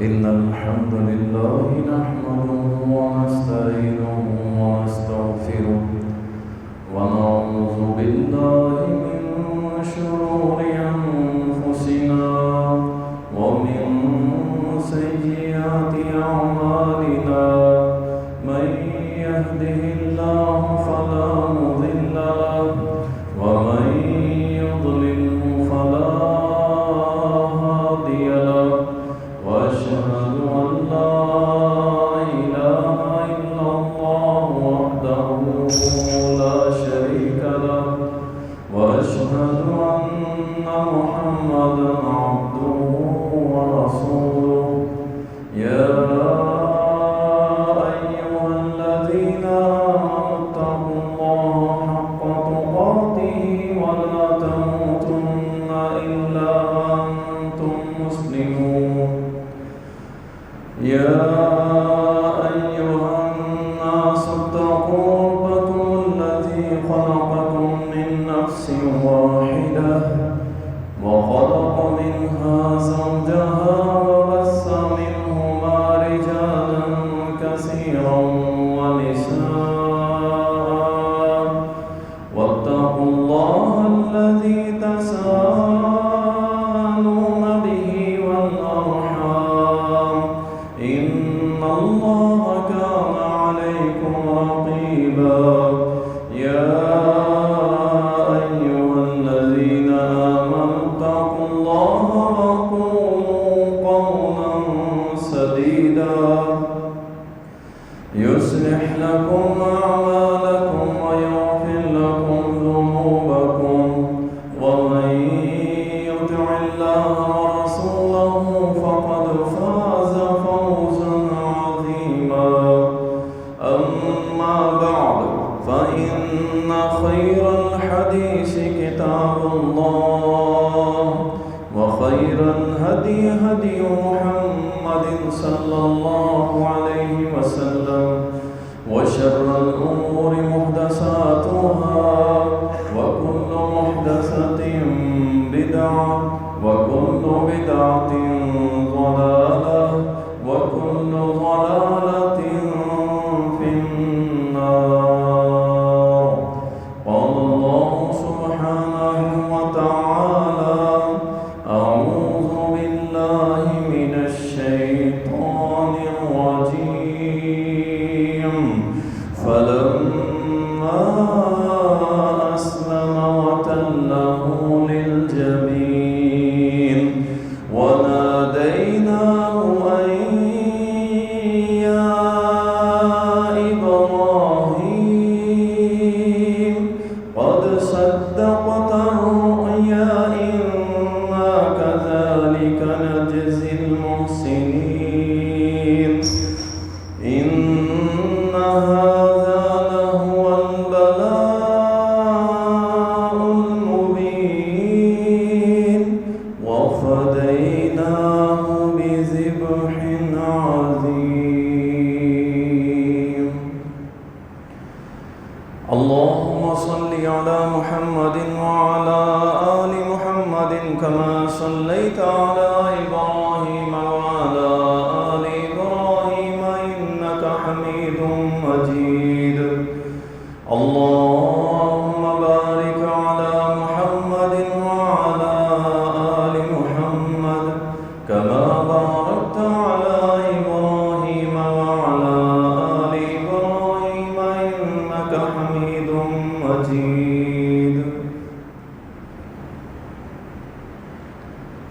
إن الحمد لله نحمده ونستعينه ونستغفره ونعوذ بالله من شرور أنفسنا ومن سيئات أعمالنا من يهده الله فلا مضل له ومن يضلله فلا هادي له وأشهد أن لا إله إلا الله وحده لا شريك له وأشهد أن محمدا عبده ورسوله يا أيها الذين آمنوا اتقوا الله حق تقاته ولا تموتن إلا وأنتم مسلمون يا أيها الناس اتقوا ربكم الذي خلقكم من نفس واحدة وخلق منها زوجها وبث منهما رجالا كثيرا ونساء واتقوا الله الذي تساءلون به والأرحام إن الله كان عليكم رقيبا يا أيها الذين آمنوا اتقوا الله وقولوا قولا سديدا يصلح لكم أعمالكم ويغفر لكم ذنوبكم ومن يطع الله ورسوله فقد فاز فوزا عظيما أما بعد فإن خير الحديث كتاب الله وخير الهدي هدي محمد صلى الله عليه وسلم وشر الأمور محدثاتها وكل محدثة بدعة وكل بدعة ضلالة وكل ضلالة في النار. قال الله سبحانه وتعالى أعوذ بالله من الشيطان الرجيم فلما أسلم وتله للجبين وناديناه أن يا إبراهيم قد صدقت الرؤيا إنا كذلك نجزي المحسنين إن هذا لهو البلاء المبين وفديناه بذبح عظيم. اللهم صل على محمد وعلى آل محمد كما صليت على إبراهيم وعلى آل إبراهيم إنك حميد مجيد. اللهم بارك على محمد وعلى آل محمد كما باركت على إبراهيم وعلى آل إبراهيم إنك حميد مجيد.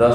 10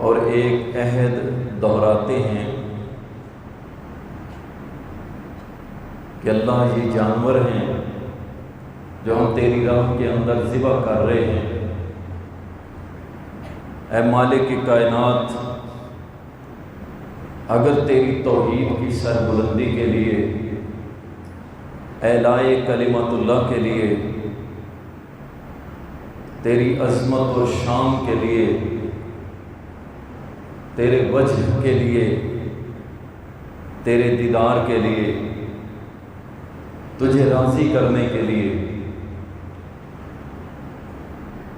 اور ایک عہد دہراتے ہیں کہ اللہ یہ جانور ہیں جو ہم تیری راہ کے اندر ذبح کر رہے ہیں، اے مالک کی کائنات، اگر تیری توحید کی سربلندی کے لیے، اعلاء کلمت اللہ کے لیے، تیری عظمت و شان کے لیے، تیرے وجہ کے لیے، تیرے دیدار کے لیے، تجھے راضی کرنے کے لیے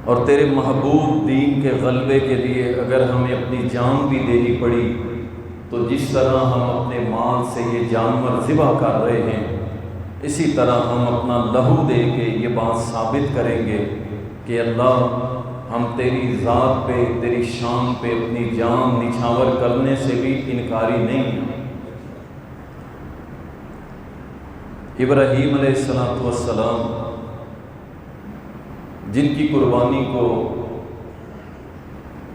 اور تیرے محبوب دین کے غلبے کے لیے اگر ہمیں اپنی جان بھی دینی پڑی، تو جس طرح ہم اپنے مال سے یہ جانور ذبح کر رہے ہیں، اسی طرح ہم اپنا لہو دے کے یہ بات ثابت کریں گے کہ اللہ، ہم تیری ذات پہ، تیری شان پہ اپنی جان نچھاور کرنے سے بھی انکاری نہیں ہیں۔ ابراہیم علیہ السلام جن کی قربانی کو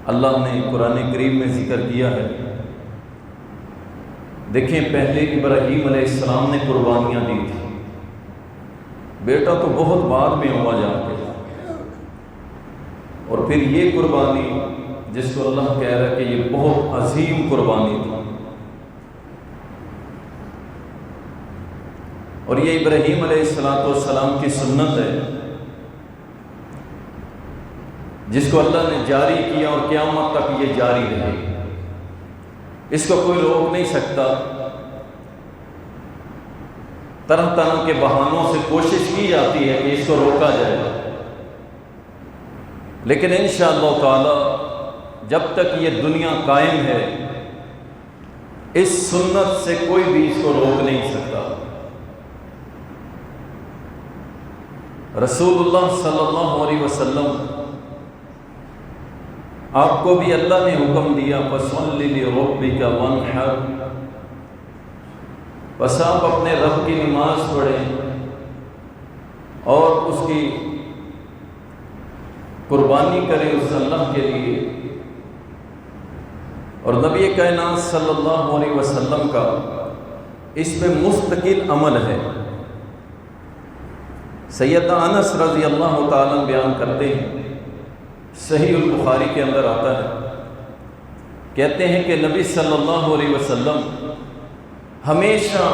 اللہ نے قرآن کریم میں ذکر کیا ہے، دیکھیں پہلے ابراہیم علیہ السلام نے قربانیاں دی تھی، بیٹا تو بہت بعد میں ہوا جا کے، اور پھر یہ قربانی جس کو اللہ کہہ رہا ہے کہ یہ بہت عظیم قربانی تھی، اور یہ ابراہیم علیہ السلام کی سنت ہے جس کو اللہ نے جاری کیا اور قیامت تک یہ جاری رہے، اس کو کوئی روک نہیں سکتا۔ طرح طرح کے بہانوں سے کوشش کی جاتی ہے کہ اس کو روکا جائے، لیکن انشاءاللہ تعالی جب تک یہ دنیا قائم ہے، اس سنت سے کوئی بھی اس کو روک نہیں سکتا۔ رسول اللہ صلی اللہ علیہ وسلم، آپ کو بھی اللہ نے حکم دیا فَصَلِّ لِرَبِّكَ وَانْحَرْ، بس آپ اپنے رب کی نماز پڑھیں اور اس کی قربانی کریں اس اللہ کے لیے۔ اور نبی کائنات صلی اللہ علیہ وسلم کا اس میں مستقل عمل ہے۔ سیدنا انس رضی اللہ تعالیٰ بیان کرتے ہیں، صحیح البخاری کے اندر آتا ہے، کہتے ہیں کہ نبی صلی اللہ علیہ وسلم ہمیشہ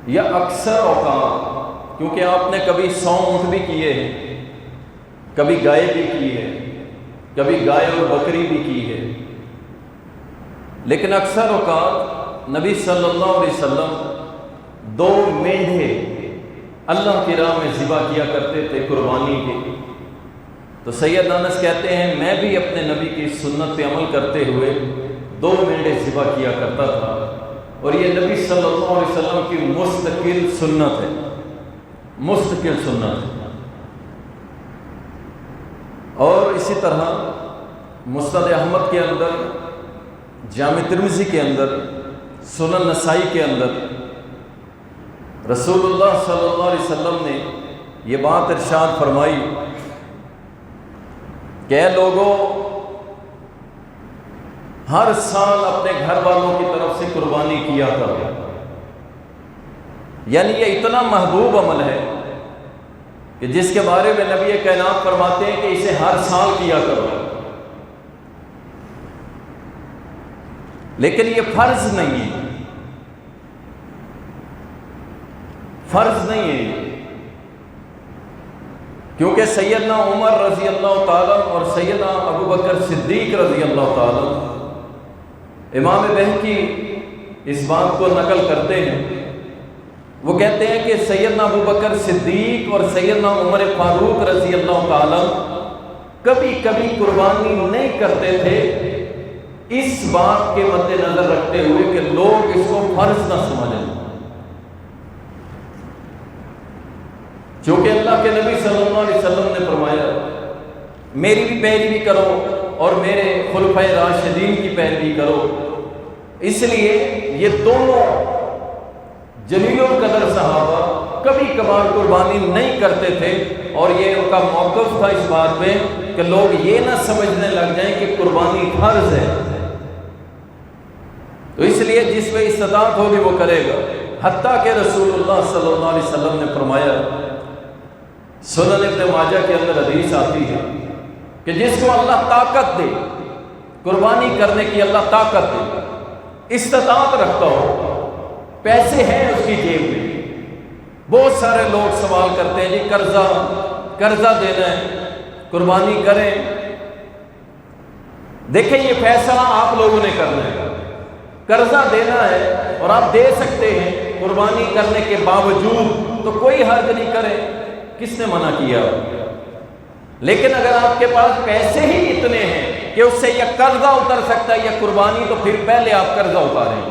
یا اکثر اوقات، کیونکہ آپ نے کبھی 100 اونٹ بھی کیے ہیں، کبھی گائے بھی کی ہے، کبھی گائے اور بکری بھی کی ہے، لیکن اکثر اوقات نبی صلی اللہ علیہ وسلم 2 مینڈھے اللہ کی راہ میں ذبح کیا کرتے تھے قربانی کے۔ تو سید انس کہتے ہیں میں بھی اپنے نبی کی سنت پہ عمل کرتے ہوئے 2 مینڈھے ذبح کیا کرتا تھا، اور یہ نبی صلی اللہ علیہ وسلم کی مستقل سنت ہے، مستقل سنت ہے۔ اور اسی طرح مسند احمد کے اندر، جامع ترمذی کے اندر، سنن نسائی کے اندر رسول اللہ صلی اللہ علیہ وسلم نے یہ بات ارشاد فرمائی کہ اے لوگوں، ہر سال اپنے گھر والوں کی طرف سے قربانی کیا کرو، یعنی یہ اتنا محبوب عمل ہے کہ جس کے بارے میں نبی کائنات فرماتے ہیں کہ اسے ہر سال کیا کرو، لیکن یہ فرض نہیں ہے، فرض نہیں ہے، کیونکہ سیدنا عمر رضی اللہ تعالیٰ اور سیدنا ابو بکر صدیق رضی اللہ تعالیٰ، امام بہقی اس بات کو نقل کرتے ہیں، وہ کہتے ہیں کہ سیدنا ابو بکر صدیق اور سیدنا عمر فاروق رضی اللہ تعالیٰ کبھی کبھی قربانی نہیں کرتے تھے، اس بات کے مد نظر رکھتے ہوئے کہ لوگ اس کو فرض نہ سمجھیں، چونکہ اللہ کے نبی صلی اللہ علیہ وسلم نے فرمایا میری بھی پیروی کرو اور میرے خلفائے راشدین کی پیروی کرو، اس لیے یہ دونوں جلیل القدر صحابہ کبھی کبھار قربانی نہیں کرتے تھے، اور یہ ان کا موقف تھا اس بات میں کہ لوگ یہ نہ سمجھنے لگ جائیں کہ قربانی فرض ہے، تو اس لیے جس میں استطاعت ہوگی وہ کرے گا۔ حتیٰ کہ رسول اللہ صلی اللہ علیہ وسلم نے فرمایا، سنن ابن ماجہ کے اندر حدیث آتی ہے کہ جس کو اللہ طاقت دے قربانی کرنے کی، اللہ طاقت دے، استطاعت رکھتا ہو، پیسے ہیں اس کی جیب میں۔ بہت سارے لوگ سوال کرتے ہیں جی قرضہ دینا ہے، قربانی کریں۔ دیکھیں یہ فیصلہ آپ لوگوں نے کرنا ہے، قرضہ دینا ہے اور آپ دے سکتے ہیں قربانی کرنے کے باوجود، تو کوئی حرج نہیں کرے، کس نے منع کیا؟ لیکن اگر آپ کے پاس پیسے ہی اتنے ہیں کہ اس سے یا قرضہ اتر سکتا ہے یا قربانی، تو پھر پہلے آپ قرضہ اتاریں۔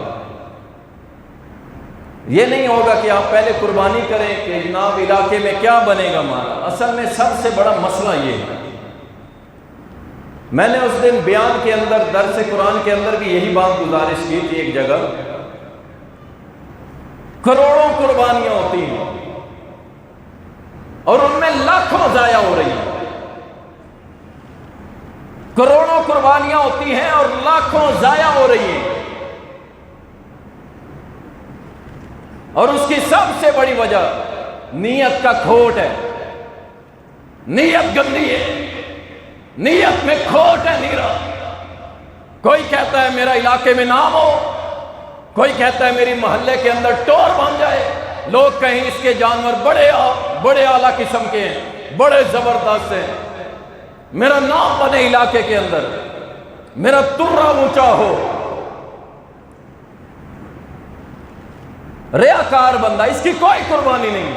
یہ نہیں ہوگا کہ آپ پہلے قربانی کریں کہ جناب علاقے میں کیا بنے گا ہمارا۔ اصل میں سب سے بڑا مسئلہ یہ ہے، میں نے اس دن بیان کے اندر، درس قرآن کے اندر بھی یہی بات گزارش کی تھی ایک جگہ، کروڑوں قربانیاں ہوتی ہیں اور ان میں لاکھوں ضائع ہو رہی ہیں۔ کروڑوں قربانیاں ہوتی ہیں اور لاکھوں ضائع ہو رہی ہیں، اور اس کی سب سے بڑی وجہ نیت کا کھوٹ ہے۔ نیت گندی ہے، نیت میں کھوٹ ہے نیرا۔ کوئی کہتا ہے میرا علاقے میں نام ہو، کوئی کہتا ہے میری محلے کے اندر ٹور بن جائے، لوگ کہیں اس کے جانور بڑے اعلیٰ قسم کے ہیں، بڑے زبردست ہیں، میرا نام بنے علاقے کے اندر، میرا ترا اونچا ہو۔ ریاکار بندہ، اس کی کوئی قربانی نہیں،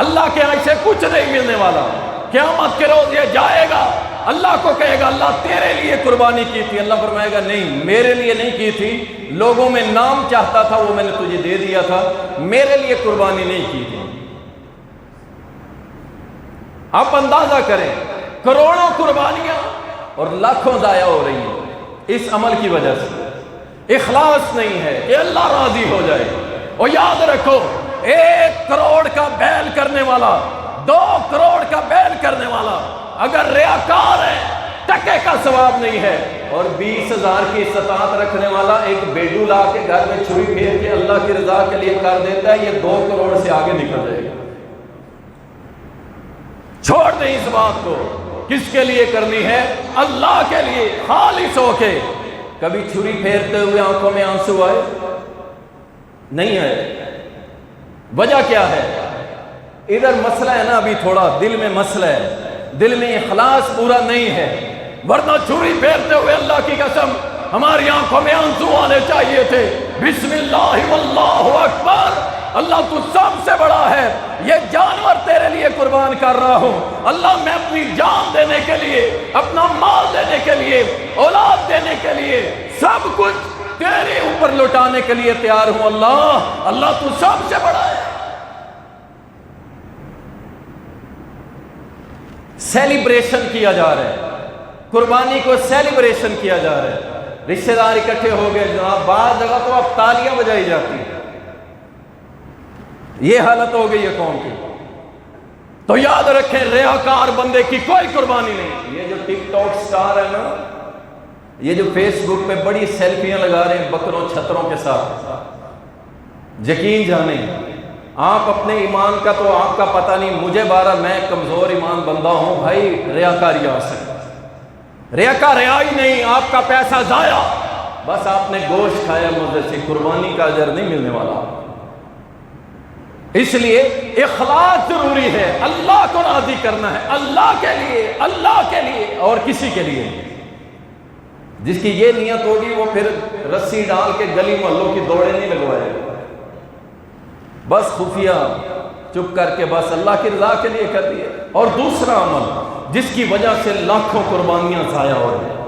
اللہ کے ہاں سے کچھ نہیں ملنے والا۔ قیامت کے روز یہ جائے گا، اللہ کو کہے گا اللہ تیرے لیے قربانی کی تھی، اللہ فرمائے گا نہیں میرے لیے نہیں کی تھی، لوگوں میں نام چاہتا تھا وہ میں نے تجھے دے دیا تھا، میرے لیے قربانی نہیں کی تھی۔ آپ اندازہ کریں، کروڑوں قربانیاں اور لاکھوں ضائع ہو رہی ہیں اس عمل کی وجہ سے۔ اخلاص نہیں ہے کہ اللہ راضی ہو جائے۔ اور یاد رکھو، 1 کروڑ کا بیل کرنے والا، 2 کروڑ کا بیل کرنے والا اگر ریاکار ہے، ٹکے کا ثواب نہیں ہے، اور 20,000 کی استطاعت رکھنے والا ایک بیڈو لا کے گھر میں چھری پھیر کے اللہ کی رضا کے لیے کر دیتا ہے، یہ 2 کروڑ سے آگے نکل جائے گا۔ چھوڑ دیں اس بات کو، کس کے لیے کرنی ہے؟ اللہ کے لیے خالص ہو کے۔ کبھی چھری پھیرتے ہوئے آنکھوں میں آنسو آئے؟ نہیں ہے۔ وجہ کیا ہے؟ ادھر مسئلہ ہے نا، ابھی تھوڑا دل میں مسئلہ ہے، دل میں اخلاص پورا نہیں ہے، ورنہ چھری پھیرتے ہوئے اللہ کی قسم ہماری آنکھوں میں آنسو آنے چاہیے تھے۔ بسم اللہ واللہ اکبر، اللہ تو سب سے بڑا ہے، یہ جانور تیرے لیے قربان کر رہا ہوں، اللہ میں اپنی جان دینے کے لیے، اپنا مال دینے کے لیے، اولاد دینے کے لیے، سب کچھ تیرے اوپر لوٹانے کے لیے تیار ہوں۔ اللہ تو سب سے بڑا ہے۔ سیلیبریشن کیا جا رہا ہے، قربانی کو سیلیبریشن کیا جا رہا ہے، رشتہ دار اکٹھے ہو گئے جناب، بعض جگہ تو اب تالیاں بجائی جاتی ہیں۔ یہ حالت ہو گئی ہے قوم کی۔ تو یاد رکھیں، ریاکار بندے کی کوئی قربانی نہیں۔ یہ جو ٹک ٹاک سٹار ہے نا، یہ جو فیس بک پہ بڑی سیلفیاں لگا رہے ہیں بکروں چھتروں کے ساتھ، یقین جانیں آپ اپنے ایمان کا تو آپ کا پتہ نہیں، مجھے بارہ میں کمزور ایمان بندہ ہوں بھائی، ریاکاری آ سکتا، ریاکار ریائی نہیں، آپ کا پیسہ ضائع، بس آپ نے گوشت کھایا مزے سے، قربانی کا اجر نہیں ملنے والا۔ اس لیے اخلاص ضروری ہے، اللہ کو راضی کرنا ہے، اللہ کے لیے اور کسی کے لیے نہیں۔ جس کی یہ نیت ہوگی وہ پھر رسی ڈال کے گلی محلوں کی دوڑیں نہیں لگوائے گا، بس خفیہ چپ کر کے بس اللہ کی رضا کے لیے کر دیے۔ اور دوسرا عمل جس کی وجہ سے لاکھوں قربانیاں ضائع ہو رہی ہیں،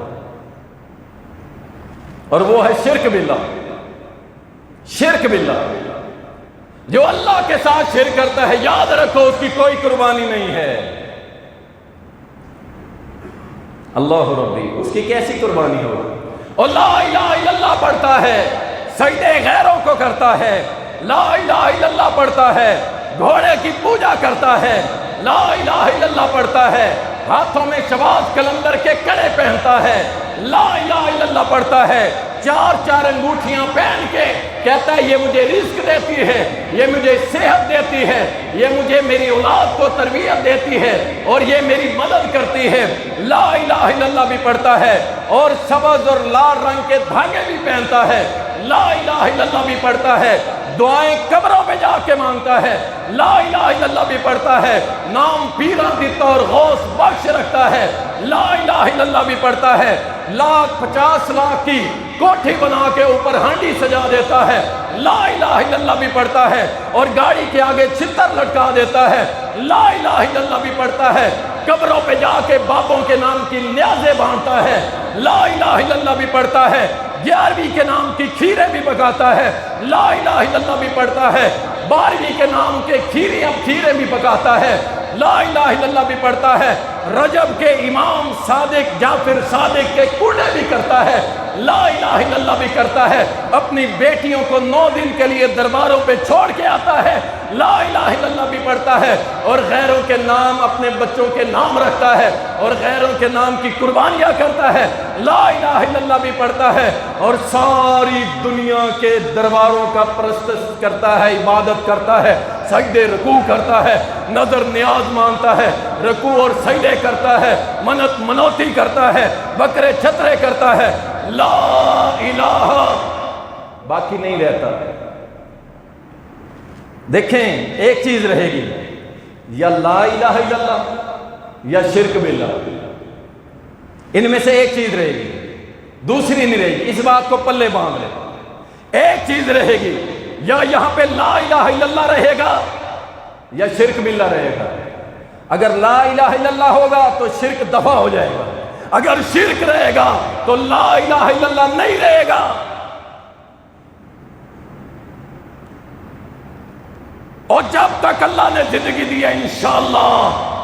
اور وہ ہے شرک باللہ۔ شرک باللہ، جو اللہ کے ساتھ شرک کرتا ہے، یاد رکھو اس کی کوئی قربانی نہیں ہے۔ اللہ ربی، اس کی کیسی قربانی ہوگی؟ اور لا الہ الا اللہ پڑھتا ہے، سجدے غیروں کو کرتا ہے، لا الہ الا اللہ پڑھتا ہے، گھوڑے کی پوجا کرتا ہے، لا الہ الا اللہ پڑھتا ہے، ہاتھوں میں شباز کلندر کے کڑے پہنتا ہے، لا الہ الا اللہ پڑھتا ہے، چار چار انگوٹھیاں پہن کے کہتا ہے یہ مجھے رزق دیتی ہے، یہ مجھے صحت دیتی ہے، یہ مجھے میری اولاد کو تربیت دیتی ہے اور یہ میری مدد کرتی ہے، لا الہ الا اللہ بھی پڑھتا ہے، اور سبز اور لال رنگ کے دھاگے بھی پہنتا ہے، لا الہ الا اللہ بھی پڑھتا ہے، دعائیں قبروں پہ جا کے مانگتا ہے، لا الہ الا اللہ بھی پڑھتا ہے، نام پیران دیتا اور غوث بخش رکھتا ہے، لا الہ الا اللہ بھی پڑھتا ہے، 50 لاکھ کی کوٹھی بنا کے اوپر ہانڈی سجا دیتا ہے، لا الہ الا اللہ بھی پڑھتا ہے، اور گاڑی کے آگے چھتر لٹکا دیتا ہے، لا الہ الا اللہ بھی پڑھتا ہے، قبروں پہ جا کے باپوں کے نام کی نیازیں بانٹتا ہے، لا الہ الا اللہ بھی پڑھتا ہے، 11ویں کے نام کی کھیریں بھی پکاتا ہے، لا الہ الا اللہ بھی پڑھتا ہے، 12ویں کے نام کے کھیریں بھی پکاتا ہے، لا الہ الا اللہ بھی پڑھتا ہے، رجب کے امام صادق جعفر صادق کے کوڑے بھی کرتا ہے، لا الہ الا اللہ بھی کرتا ہے، اپنی بیٹیوں کو 9 دن کے لیے درباروں پہ چھوڑ کے آتا ہے، لا الہ الا اللہ بھی پڑھتا ہے، اور غیروں کے نام اپنے بچوں کے نام رکھتا ہے اور غیروں کے نام کی قربانیاں کرتا ہے، لا الہ الا اللہ بھی پڑھتا ہے، اور ساری دنیا کے درباروں کا پرستش کرتا ہے، عبادت کرتا ہے، سجدے رکوع کرتا ہے، نظر نیاز مانتا ہے، رکوع اور سجدے کرتا ہے، منت منوتی کرتا ہے، بکرے چھترے کرتا ہے، لا الہ باقی نہیں رہتا۔ دیکھیں ایک چیز رہے گی، یا لا الہ الا اللہ یا شرک باللہ، ان میں سے ایک چیز رہے گی، دوسری نہیں رہے گی، اس بات کو پلے باندھ لے، ایک چیز رہے گی، یا یہاں پہ لا الہ الا اللہ رہے گا یا شرک باللہ رہے گا۔ اگر لا الہ الا اللہ ہوگا تو شرک دفع ہو جائے گا، اگر شرک رہے گا تو لا الہ الا اللہ نہیں رہے گا۔ اور جب تک اللہ نے زندگی دی ہے انشاءاللہ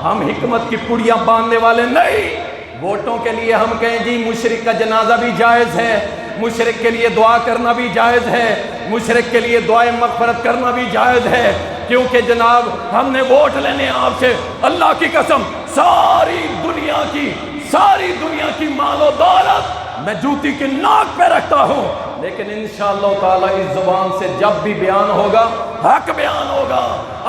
ہم حکمت کی پڑیاں باندھنے والے نہیں۔ ووٹوں کے لیے ہم کہیں جی مشرک کا جنازہ بھی جائز ہے، مشرک کے لیے دعا کرنا بھی جائز ہے، مشرک کے لیے دعائیں مغفرت کرنا بھی جائز ہے، کیونکہ جناب ہم نے ووٹ لینے آپ سے، اللہ کی قسم ساری دنیا کی مال و دولت میں جوتی کی ناک پہ رکھتا ہوں، لیکن انشاءاللہ تعالیٰ اس زبان سے جب بھی بیان ہوگا حق بیان ہوگا،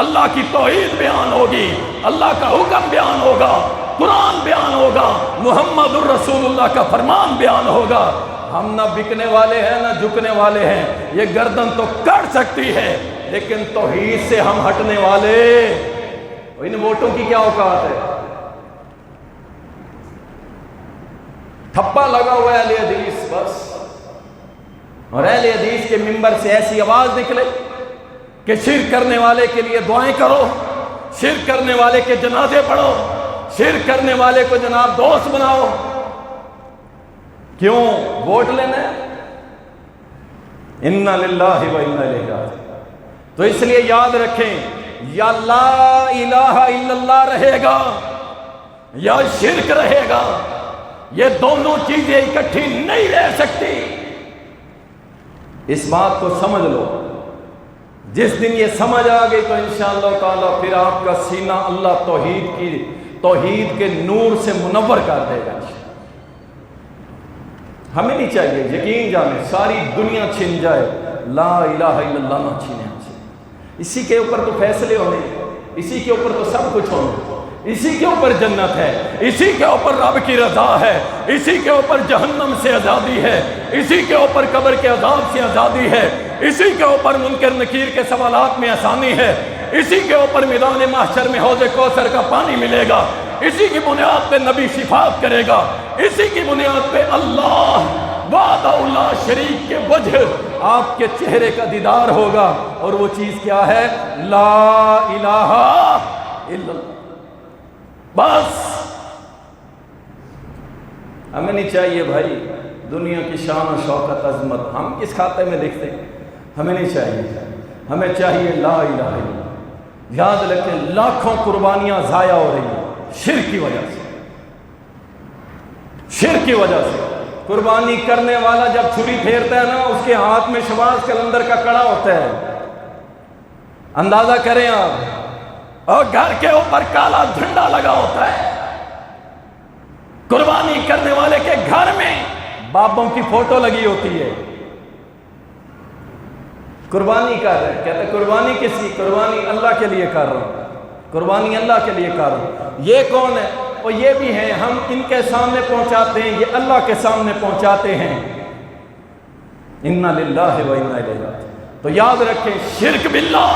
اللہ کی توحید بیان ہوگی، اللہ کا حکم بیان ہوگا، قرآن بیان ہوگا، محمد الرسول اللہ کا فرمان بیان ہوگا۔ ہم نہ بکنے والے ہیں نہ جھکنے والے ہیں، یہ گردن تو کٹ سکتی ہے لیکن توحید سے ہم ہٹنے والے، ان ووٹوں کی کیا اوقات ہے؟ تھپا لگا ہوا ہے اہل حدیث بس، اور اہل حدیث کے ممبر سے ایسی آواز نکلے کہ شرک کرنے والے کے لیے دعائیں کرو، شرک کرنے والے کے جنازے پڑھو، شرک کرنے والے کو جناب دوست بناؤ، کیوں؟ ووٹ لینا ہے۔ انا للہ و انا الیہ راجعون۔ تو اس لیے یاد رکھیں، یا لا الہ الا اللہ رہے گا یا شرک رہے گا، یہ دونوں چیزیں اکٹھی نہیں رہ سکتی۔ اس بات کو سمجھ لو، جس دن یہ سمجھ آ گئی تو انشاءاللہ تعالیٰ پھر آپ کا سینہ اللہ توحید کے نور سے منور کر دے گا۔ ہمیں نہیں چاہیے، یقین جانے ساری دنیا چھن جائے، لا الہ الا اللہ نہ چھینے ہم سے۔ اسی کے اوپر تو فیصلے ہونے، اسی کے اوپر تو سب کچھ ہونا، اسی کے اوپر جنت ہے، اسی کے اوپر رب کی رضا ہے، اسی کے اوپر جہنم سے آزادی ہے، اسی کے اوپر قبر کے عذاب سے آزادی ہے، اسی کے اوپر منکر نکیر کے سوالات میں آسانی ہے، اسی کے اوپر میدان محشر میں حوض کوثر کا پانی ملے گا، اسی کی بنیاد پہ نبی شفاعت کرے گا، اسی کی بنیاد پہ اللہ وحدہ لا شریک کے وجہ آپ کے چہرے کا دیدار ہوگا، اور وہ چیز کیا ہے؟ لا الہ الا اللہ۔ بس ہمیں نہیں چاہیے بھائی دنیا کی شان و شوکت عظمت ہم کس کھاتے میں دیکھتے ہیں، ہمیں نہیں چاہیے، ہمیں چاہیے لا الہ الا اللہ۔ یاد رکھیں لاکھوں قربانیاں ضائع ہو رہی ہیں شرک کی وجہ سے، شرک کی وجہ سے۔ قربانی کرنے والا جب چھری پھیرتا ہے نا، اس کے ہاتھ میں شباز کلندر کا کڑا ہوتا ہے، اندازہ کریں آپ، اور گھر کے اوپر کالا جھنڈا لگا ہوتا ہے، قربانی کرنے والے کے گھر میں بابوں کی فوٹو لگی ہوتی ہے، قربانی کر رہے ہیں، کہتے ہیں قربانی کس کی؟ قربانی اللہ کے لیے کر رہا ہوں، قربانی اللہ کے لیے کر رہا ہوں۔ یہ کون ہے؟ اور یہ بھی ہیں، ہم ان کے سامنے پہنچاتے ہیں، یہ اللہ کے سامنے پہنچاتے ہیں۔ اِنَّا لِلَّهِ وَإِنَّا إِلَيْهِ رَاجِعُونَ۔ تو یاد رکھیں، شرک باللہ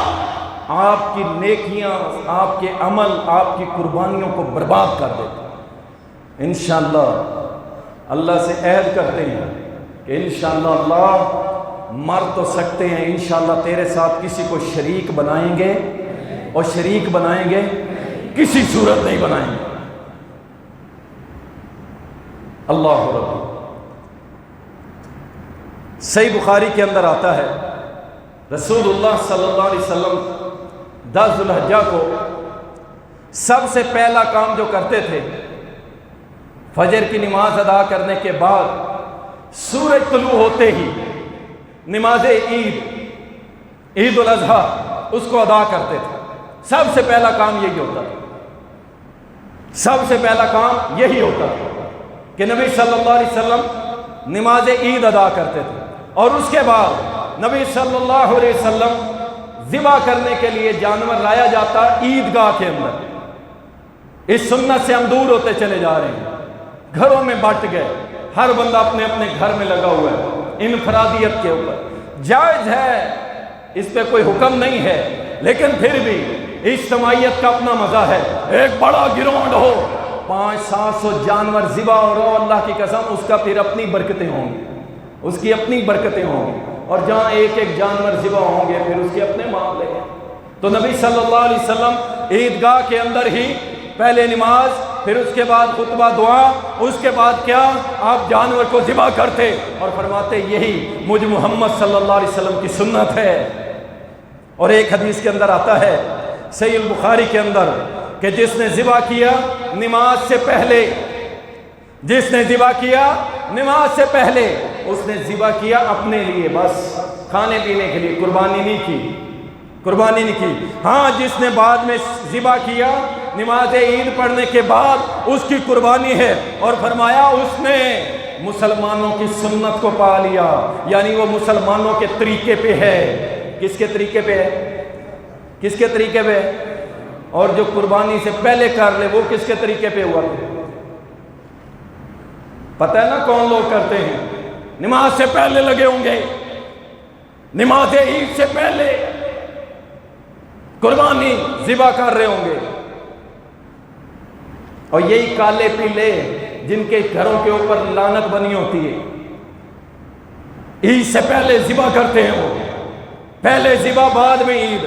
آپ کی نیکیاں، آپ کے عمل، آپ کی قربانیوں کو برباد کر دیتے ہیں۔ انشاءاللہ اللہ سے عہد کرتے ہیں کہ انشاءاللہ اللہ مر تو سکتے ہیں، انشاءاللہ تیرے ساتھ کسی کو شریک بنائیں گے، اور شریک بنائیں گے کسی صورت نہیں بنائیں گے۔ اللہ رب، صحیح بخاری کے اندر آتا ہے، رسول اللہ صلی اللہ علیہ وسلم 10 ذو الحجہ کو سب سے پہلا کام جو کرتے تھے، فجر کی نماز ادا کرنے کے بعد سورج طلوع ہوتے ہی نماز عید الاضحیٰ اس کو ادا کرتے تھے۔ سب سے پہلا کام یہی ہوتا تھا، سب سے پہلا کام یہی ہوتا تھا کہ نبی صلی اللہ علیہ وسلم نماز عید ادا کرتے تھے، اور اس کے بعد نبی صلی اللہ علیہ وسلم ذبح کرنے کے لیے جانور لایا جاتا عیدگاہ کے اندر۔ اس سنت سے ہم دور ہوتے چلے جا رہے ہیں، گھروں میں بٹ گئے، ہر بندہ اپنے اپنے گھر میں لگا ہوا ہے انفرادیت کے اوپر۔ جائز ہے، اس پہ کوئی حکم نہیں ہے، لیکن پھر بھی اجتماعیت کا اپنا مزہ ہے۔ ایک بڑا گراؤنڈ ہو، 500-700 جانور ذبح ہو رہا ہو، اللہ کی قسم اس کا پھر اپنی برکتیں ہوں گی، اس کی اپنی برکتیں ہوں گی، اور جہاں ایک ایک جانور ذبح ہوں گے پھر اس کے اپنے معاملے ہیں۔ تو نبی صلی اللہ علیہ وسلم عیدگاہ کے اندر ہی پہلے نماز، پھر اس کے بعد خطبہ دعا، اس کے بعد کیا؟ آپ جانور کو ذبح کرتے اور فرماتے یہی مجھ محمد صلی اللہ علیہ وسلم کی سنت ہے۔ اور ایک حدیث کے اندر آتا ہے صحیح البخاری کے اندر کہ جس نے ذبح کیا نماز سے پہلے، جس نے ذبح کیا نماز سے پہلے، اس نے ذبح کیا اپنے لیے، بس کھانے پینے کے لیے، قربانی نہیں کی، قربانی نہیں کی۔ ہاں جس نے بعد میں ذبح کیا نماز عید پڑھنے کے بعد، اس کی قربانی ہے، اور فرمایا اس نے مسلمانوں کی سنت کو پا لیا، یعنی وہ مسلمانوں کے طریقے پہ ہے۔ کس کے طریقے پہ ہے؟ کس کے طریقے پہ ہے؟ اور جو قربانی سے پہلے کر لے وہ کس کے طریقے پہ ہوا؟ پتہ ہے نا کون لوگ کرتے ہیں؟ نماز سے پہلے لگے ہوں گے، نماز عید سے پہلے قربانی ذبح کر رہے ہوں گے، اور یہی کالے پیلے جن کے گھروں کے اوپر لعنت بنی ہوتی ہے، عید سے پہلے ذبح کرتے ہیں، وہ پہلے ذبح بعد میں عید۔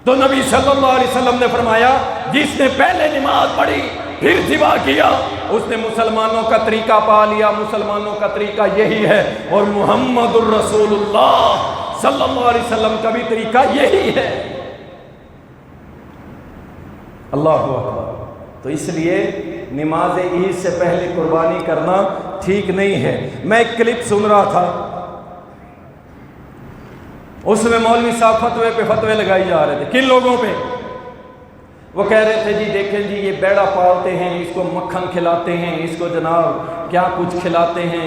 تو نبی صلی اللہ علیہ وسلم نے فرمایا جس نے پہلے نماز پڑھی پھر ذبح کیا، اس نے مسلمانوں کا طریقہ پا لیا، مسلمانوں کا طریقہ یہی ہے، اور محمد الرسول اللہ صلی اللہ علیہ وسلم کا بھی طریقہ یہی ہے۔ اللہ اکبر۔ تو اس لیے نماز عید سے پہلے قربانی کرنا ٹھیک نہیں ہے۔ میں ایک کلپ سن رہا تھا، اس میں مولوی صاحب فتوے پہ فتوے لگائی جا رہے تھے۔ کن لوگوں پہ؟ وہ کہہ رہے تھے جی دیکھیں جی یہ بیڑا پالتے ہیں، اس کو مکھن کھلاتے ہیں، اس کو جناب کیا کچھ کھلاتے ہیں،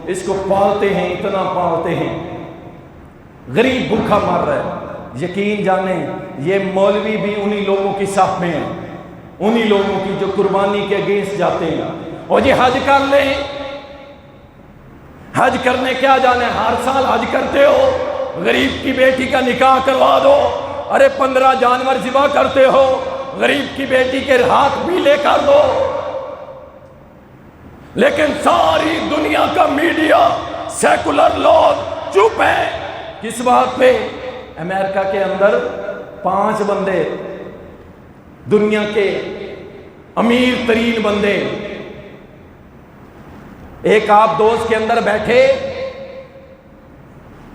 اس کو پالتے ہیں، اتنا پالتے ہیں، غریب بھوکا مر رہا ہے۔ یقین جانیں یہ مولوی بھی انہی لوگوں کی صف میں ہیں، انہی لوگوں کی جو قربانی کے اگینسٹ جاتے ہیں۔ اور یہ حج کر لیں، حج کرنے کیا جانے، ہر سال حج کرتے ہو، غریب کی بیٹی کا نکاح کروا دو، ارے 15 جانور ذبح کرتے ہو، غریب کی بیٹی کے ہاتھ بھی لے کر دو۔ لیکن ساری دنیا کا میڈیا، سیکولر لوگ چپ ہیں، کس بات پہ؟ امریکہ کے اندر 5 بندے، دنیا کے امیر ترین بندے، ایک آپ دوست کے اندر بیٹھے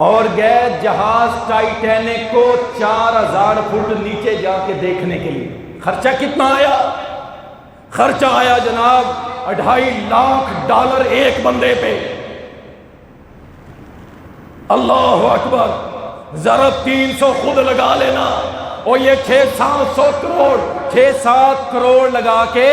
اور گئے جہاز ٹائٹینک کو 4000 فٹ نیچے جا کے دیکھنے کے لیے۔ خرچہ کتنا آیا؟ خرچہ آیا جناب $2.5 لاکھ ایک بندے پہ۔ اللہ اکبر۔ ذرا 300 خود لگا لینا، اور یہ 6-7 کروڑ لگا کے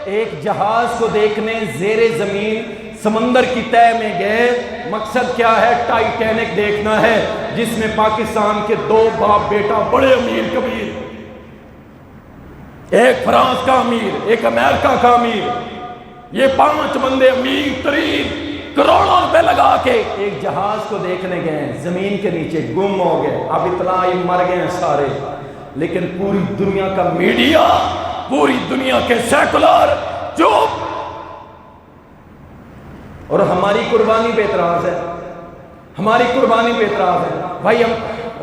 ایک جہاز کو دیکھنے زیر زمین سمندر کی تہہ میں گئے۔ مقصد کیا ہے؟ ٹائٹینک دیکھنا ہے، جس میں پاکستان کے 2 باپ بیٹا بڑے امیر کبیر، ایک فرانس کا امیر، ایک امریکہ کا امیر، یہ 5 بندے امیر ترین کروڑوں روپے لگا کے ایک جہاز کو دیکھنے گئے، زمین کے نیچے گم ہو گئے۔ اب اطلاع مر گئے ہیں سارے، لیکن پوری دنیا کا میڈیا، پوری دنیا کے سیکولر چپ، اور ہماری قربانی پہ اعتراض ہے، ہماری قربانی پہ اعتراض ہے۔ بھائی ہم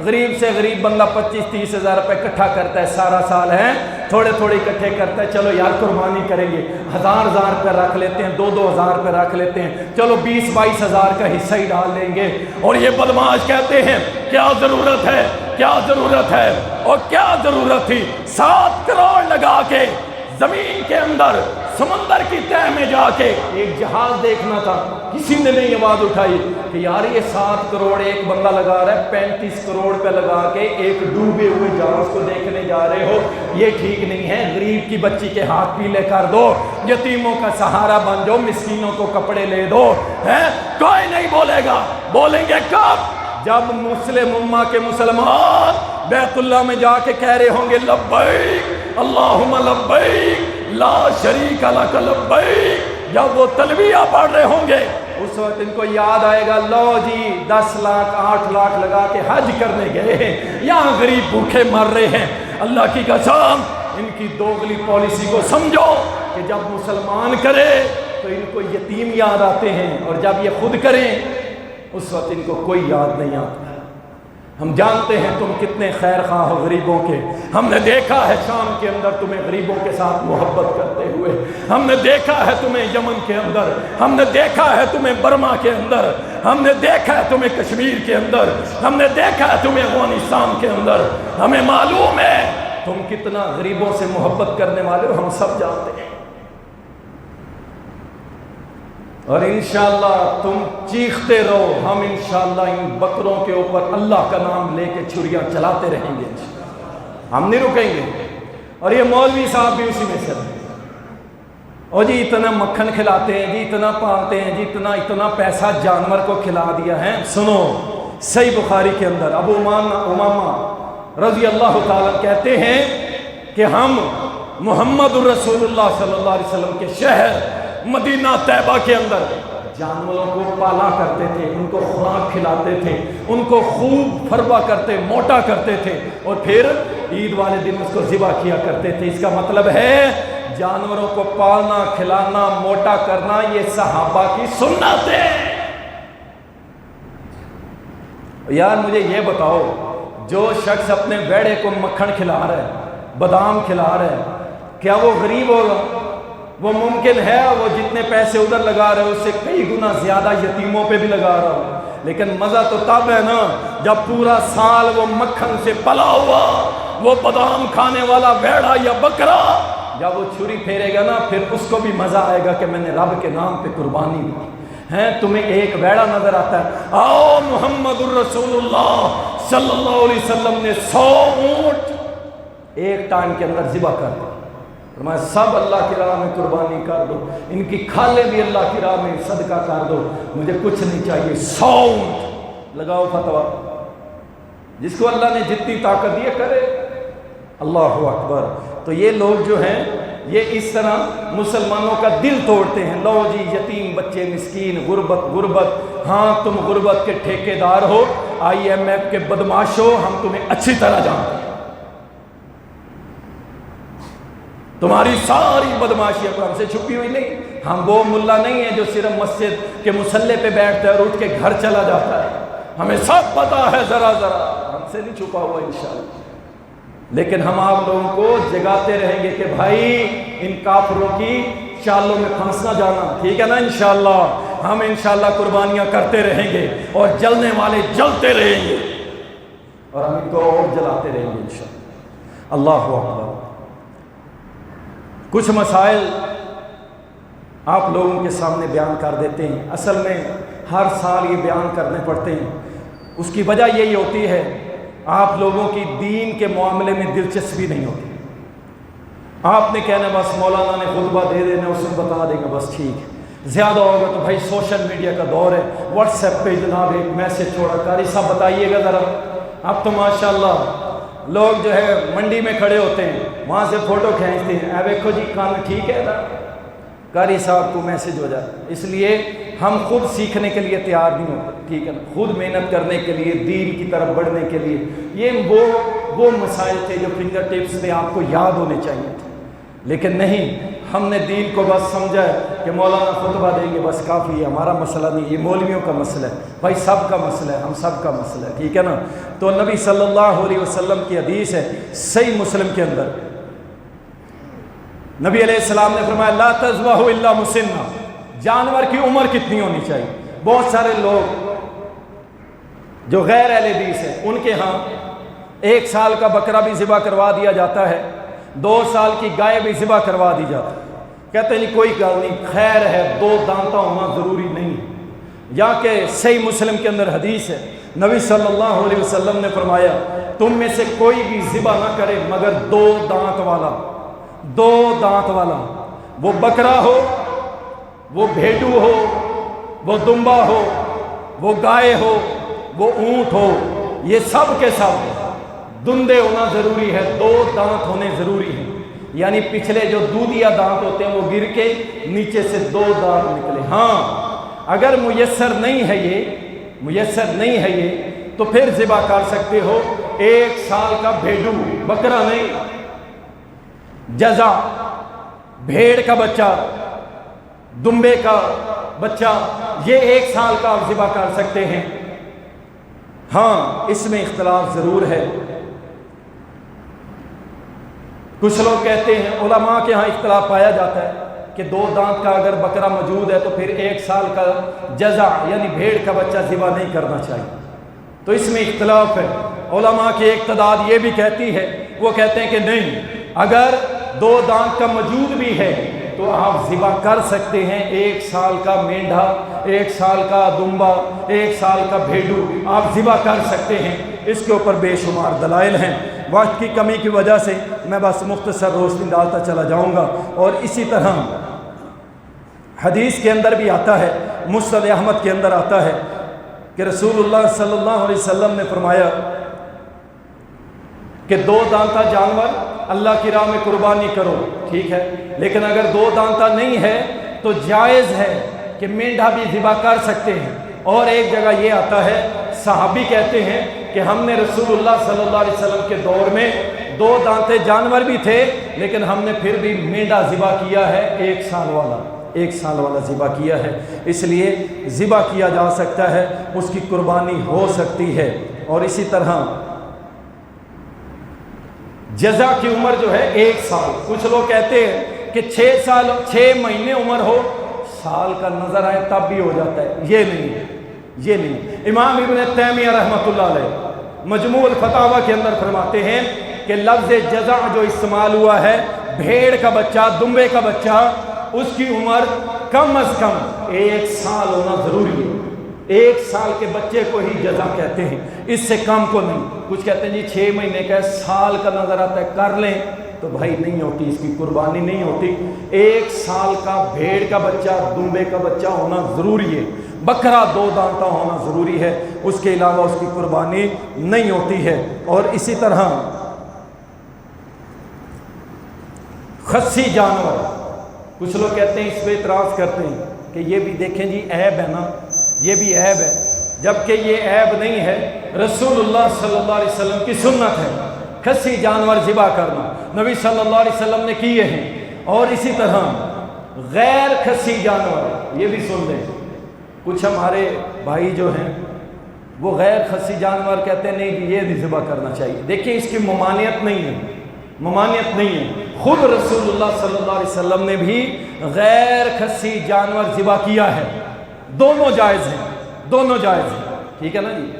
غریب سے غریب بندہ 25-30 ہزار روپے اکٹھا کرتا ہے سارا سال، ہے تھوڑے تھوڑے اکٹھے کرتا ہے، چلو یار قربانی کریں گے، 1000 روپے رکھ لیتے ہیں، 2 ہزار روپے رکھ لیتے ہیں، چلو 20-22 ہزار کا حصہ ہی ڈال لیں گے۔ اور یہ بدماش کہتے ہیں کیا ضرورت ہے، کیا ضرورت ہے، اور کیا ضرورت تھی 7 کروڑ لگا کے زمین کے اندر سمندر کی تہہ میں جا کے ایک جہاز دیکھنا تھا۔ کسی نے نہیں آواز اٹھائی کہ یار یہ 7 کروڑ ایک بندہ لگا رہا ہے، 35 کروڑ پہ لگا کے ایک ڈوبے ہوئے جہاز کو دیکھنے جا رہے ہو، یہ ٹھیک نہیں ہے۔ غریب کی بچی کے ہاتھ پیلے کر دو، یتیموں کا سہارا بن جاؤ، مسکینوں کو کپڑے لے دو، ہیں کوئی نہیں بولے گا۔ بولیں گے کب؟ جب مسلم امہ کے مسلمان بیت اللہ میں جا کے کہہ رہے ہوں گے لبیک اللہم لبیک لا شریک لک لبیک، جب وہ تلبیہ پڑھ رہے ہوں گے اس وقت ان کو یاد آئے گا، لو جی 10 لاکھ 8 لاکھ لگا کے حج کرنے گئے ہیں، یہاں غریب بھوکے مر رہے ہیں۔ اللہ کی قسم ان کی دوغلی پالیسی کو سمجھو کہ جب مسلمان کرے تو ان کو یتیم یاد آتے ہیں، اور جب یہ خود کریں اس وقت ان کو کوئی یاد نہیں آتا۔ ہم جانتے ہیں تم کتنے خیر خواہ ہو غریبوں کے، ہم نے دیکھا ہے شام کے اندر تمہیں غریبوں کے ساتھ محبت کرتے ہوئے، ہم نے دیکھا ہے تمہیں یمن کے اندر، ہم نے دیکھا ہے تمہیں برما کے اندر، ہم نے دیکھا ہے تمہیں کشمیر کے اندر، ہم نے دیکھا ہے تمہیں افغانستان کے اندر۔ ہمیں معلوم ہے تم کتنا غریبوں سے محبت کرنے والے ہو، ہم سب جانتے ہیں، اور انشاءاللہ تم چیختے رہو، ہم انشاءاللہ ان بکروں کے اوپر اللہ کا نام لے کے چھریاں چلاتے رہیں گے، ہم نہیں رکیں گے۔ اور یہ مولوی صاحب بھی اسی میں سے ہیں، اور جی اتنا مکھن کھلاتے ہیں، جی اتنا پالتے ہیں، جی اتنا پیسہ جانور کو کھلا دیا ہے۔ سنو صحیح بخاری کے اندر ابو امامہ رضی اللہ تعالیٰ کہتے ہیں کہ ہم محمد الرسول اللہ صلی اللہ علیہ وسلم کے شہر مدینہ طیبہ کے اندر جانوروں کو پالا کرتے تھے، ان کو خوراک کھلاتے تھے، ان کو خوب فربا کرتے، موٹا کرتے تھے، اور پھر عید والے دن اس کو ذبح کیا کرتے تھے۔ اس کا مطلب ہے جانوروں کو پالنا، کھلانا، موٹا کرنا یہ صحابہ کی سنت ہے۔ یار مجھے یہ بتاؤ، جو شخص اپنے بیڑے کو مکھن کھلا رہا ہے، بادام کھلا رہا ہے، کیا وہ غریب ہوگا؟ وہ ممکن ہے وہ جتنے پیسے ادھر لگا رہے اس سے کئی گنا زیادہ یتیموں پہ بھی لگا رہا ہو، لیکن مزہ تو تب ہے نا جب پورا سال وہ مکھن سے پلا ہوا وہ بادام کھانے والا بھیڑا یا بکرا جب وہ چھری پھیرے گا نا، پھر اس کو بھی مزہ آئے گا کہ میں نے رب کے نام پہ قربانی دی ہے۔ تمہیں ایک بھیڑا نظر آتا ہے، آؤ محمد الرسول اللہ صلی اللہ علیہ وسلم نے 100 اونٹ ایک ٹائم کے اندر ذبح کر دی، فرمایا سب اللہ کی راہ میں قربانی کر دو، ان کی کھالیں بھی اللہ کی راہ میں صدقہ کر دو، مجھے کچھ نہیں چاہیے، 100 اونٹ لگاؤ فتویٰ، جس کو اللہ نے جتنی طاقت دی کرے۔ اللہ اکبر۔ تو یہ لوگ جو ہیں یہ اس طرح مسلمانوں کا دل توڑتے ہیں، لو جی یتیم بچے مسکین، غربت، ہاں تم غربت کے ٹھیکیدار ہو، IMF کے بدماش ہو، ہم تمہیں اچھی طرح جانتے ہیں، تمہاری ساری بدماشیاں تو ہم سے چھپی ہوئی نہیں۔ ہم وہ ملا نہیں ہیں جو صرف مسجد کے مصلے پہ بیٹھتا ہے اور اٹھ کے گھر چلا جاتا ہے، ہمیں سب پتا ہے، ذرا ہم سے نہیں چھپا ہوا انشاءاللہ۔ لیکن ہم آپ لوگوں کو جگاتے رہیں گے کہ بھائی ان کافروں کی چالوں میں پھنس نہ جانا، ٹھیک ہے نا؟ انشاءاللہ ہم انشاءاللہ قربانیاں کرتے رہیں گے اور جلنے والے جلتے رہیں گے اور ہم ان کو اور جلاتے رہیں گے انشاءاللہ۔ اللہ اکبر۔ کچھ مسائل آپ لوگوں کے سامنے بیان کر دیتے ہیں، اصل میں ہر سال یہ بیان کرنے پڑتے ہیں، اس کی وجہ یہی ہوتی ہے آپ لوگوں کی دین کے معاملے میں دلچسپی نہیں ہوتی. آپ نے کہنا بس مولانا نے خطبہ دے دینا اس نے بتا دے گا بس ٹھیک ہے. زیادہ ہوگا تو بھائی سوشل میڈیا کا دور ہے, واٹس ایپ پہ جناب ایک میسج چھوڑا, قاری صاحب بتائیے گا ذرا. اب تو ماشاءاللہ لوگ جو ہے منڈی میں کھڑے ہوتے ہیں, وہاں سے فوٹو کھینچتے ہیں, اے دیکھو جی کام ٹھیک ہے نا, قاری صاحب کو میسج ہو جاتا. اس لیے ہم خود سیکھنے کے لیے تیار نہیں ہوتے, ٹھیک ہے نا, خود محنت کرنے کے لیے, دین کی طرف بڑھنے کے لیے. یہ وہ مسائل تھے جو فنگر ٹپس میں آپ کو یاد ہونے چاہیے تھے, لیکن نہیں, ہم نے دین کو بس سمجھا ہے کہ مولانا خطبہ دیں گے بس کافی ہے, ہمارا مسئلہ نہیں, یہ مولویوں کا مسئلہ ہے. بھائی سب کا مسئلہ ہے, ہم سب کا مسئلہ ہے, ٹھیک ہے نا. تو نبی صلی اللہ علیہ وسلم کی حدیث ہے صحیح مسلم کے اندر, نبی علیہ السلام نے فرمایا لا تذبحوا الا مسنہ, جانور کی عمر کتنی ہونی چاہیے. بہت سارے لوگ جو غیر اہل حدیث ہیں ان کے ہاں 1 سال کا بکرا بھی ذبح کروا دیا جاتا ہے, 2 سال کی گائے بھی ذبح کروا دی جاتی ہے. کہتے ہیں نہیں کوئی گل نہیں, خیر ہے, 2 دانتا ہونا ضروری نہیں. یا کہ صحیح مسلم کے اندر حدیث ہے, نبی صلی اللہ علیہ وسلم نے فرمایا تم میں سے کوئی بھی ذبح نہ کرے مگر 2 دانت والا, 2 دانت والا. وہ بکرا ہو, وہ بھیڈو ہو, وہ دمبا ہو, وہ گائے ہو, وہ اونٹ ہو, یہ سب کے سب دندے ہونا ضروری ہے, 2 دانت ہونے ضروری ہیں. یعنی پچھلے جو دودھیا دانت ہوتے ہیں وہ گر کے نیچے سے 2 دانت نکلے. ہاں اگر میسر نہیں ہے یہ تو پھر ذبح کر سکتے ہو 1 سال کا بھیڈو, بکرا نہیں, جزا, بھیڑ کا بچہ, دمبے کا بچہ, یہ 1 سال کا آپ ذبح کر سکتے ہیں. ہاں اس میں اختلاف ضرور ہے. کچھ لوگ کہتے ہیں, علماء کے ہاں اختلاف پایا جاتا ہے کہ 2 دانت کا اگر بکرا موجود ہے تو پھر 1 سال کا جزع یعنی بھیڑ کا بچہ ذبح نہیں کرنا چاہیے. تو اس میں اختلاف ہے. علماء کی ایک تعداد یہ بھی کہتی ہے, وہ کہتے ہیں کہ نہیں, اگر 2 دانت کا موجود بھی ہے تو آپ ذبح کر سکتے ہیں. 1 سال کا مینڈھا, 1 سال کا دمبا, 1 سال کا بھیڈو آپ ذبح کر سکتے ہیں. اس کے اوپر بے شمار دلائل ہیں. وقت کی کمی کی وجہ سے میں بس مختصر روشنی ڈالتا چلا جاؤں گا. اور اسی طرح حدیث کے اندر بھی آتا ہے, مسند احمد کے اندر آتا ہے کہ رسول اللہ صلی اللہ علیہ وسلم نے فرمایا کہ 2 دانتا جانور اللہ کی راہ میں قربانی کرو, ٹھیک ہے, لیکن اگر 2 دانتا نہیں ہے تو جائز ہے کہ مینڈھا بھی ذبح کر سکتے ہیں. اور ایک جگہ یہ آتا ہے, صحابی کہتے ہیں کہ ہم نے رسول اللہ صلی اللہ علیہ وسلم کے دور میں 2 دانتے جانور بھی تھے لیکن ہم نے پھر بھی مینڈھا ذبح کیا ہے, 1 سال والا ذبح کیا ہے. اس لیے ذبح کیا جا سکتا ہے, اس کی قربانی ہو سکتی ہے. اور اسی طرح جزا کی عمر جو ہے 1 سال. کچھ لوگ کہتے ہیں کہ 6 مہینے عمر ہو, سال کا نظر آئے تب بھی ہو جاتا ہے. یہ نہیں. امام ابن تیمیہ رحمۃ اللہ علیہ مجموع الفتاوی کے اندر فرماتے ہیں کہ لفظ جزع جو استعمال ہوا ہے, بھیڑ کا بچہ, دمبے کا بچہ, اس کی عمر کم از کم 1 سال ہونا ضروری ہے. 1 سال کے بچے کو ہی جزع کہتے ہیں, اس سے کم کو نہیں. کچھ کہتے ہیں جی 6 مہینے کا ہے, سال کا نظر آتا ہے کر لیں, تو بھائی نہیں ہوتی, اس کی قربانی نہیں ہوتی. 1 سال کا بھیڑ کا بچہ, دمبے کا بچہ ہونا ضروری ہے. بکرا 2 دانتا ہونا ضروری ہے, اس کے علاوہ اس کی قربانی نہیں ہوتی ہے. اور اسی طرح خصی جانور, کچھ لوگ کہتے ہیں, اس پہ اعتراض کرتے ہیں کہ یہ بھی دیکھیں جی عیب ہے نا, یہ بھی عیب ہے, جبکہ یہ عیب نہیں ہے. رسول اللہ صلی اللہ علیہ وسلم کی سنت ہے خصی جانور ذبح کرنا, نبی صلی اللہ علیہ وسلم نے کیے ہیں. اور اسی طرح غیر خصی جانور, یہ بھی سن لیں, کچھ ہمارے بھائی جو ہیں وہ غیر خصی جانور کہتے ہیں نہیں یہ نہیں ذبح کرنا چاہیے. دیکھیں اس کی ممانعت نہیں ہے. خود رسول اللہ صلی اللہ علیہ وسلم نے بھی غیر خصی جانور ذبح کیا ہے. دونوں جائز ہیں, ٹھیک ہے نا جی,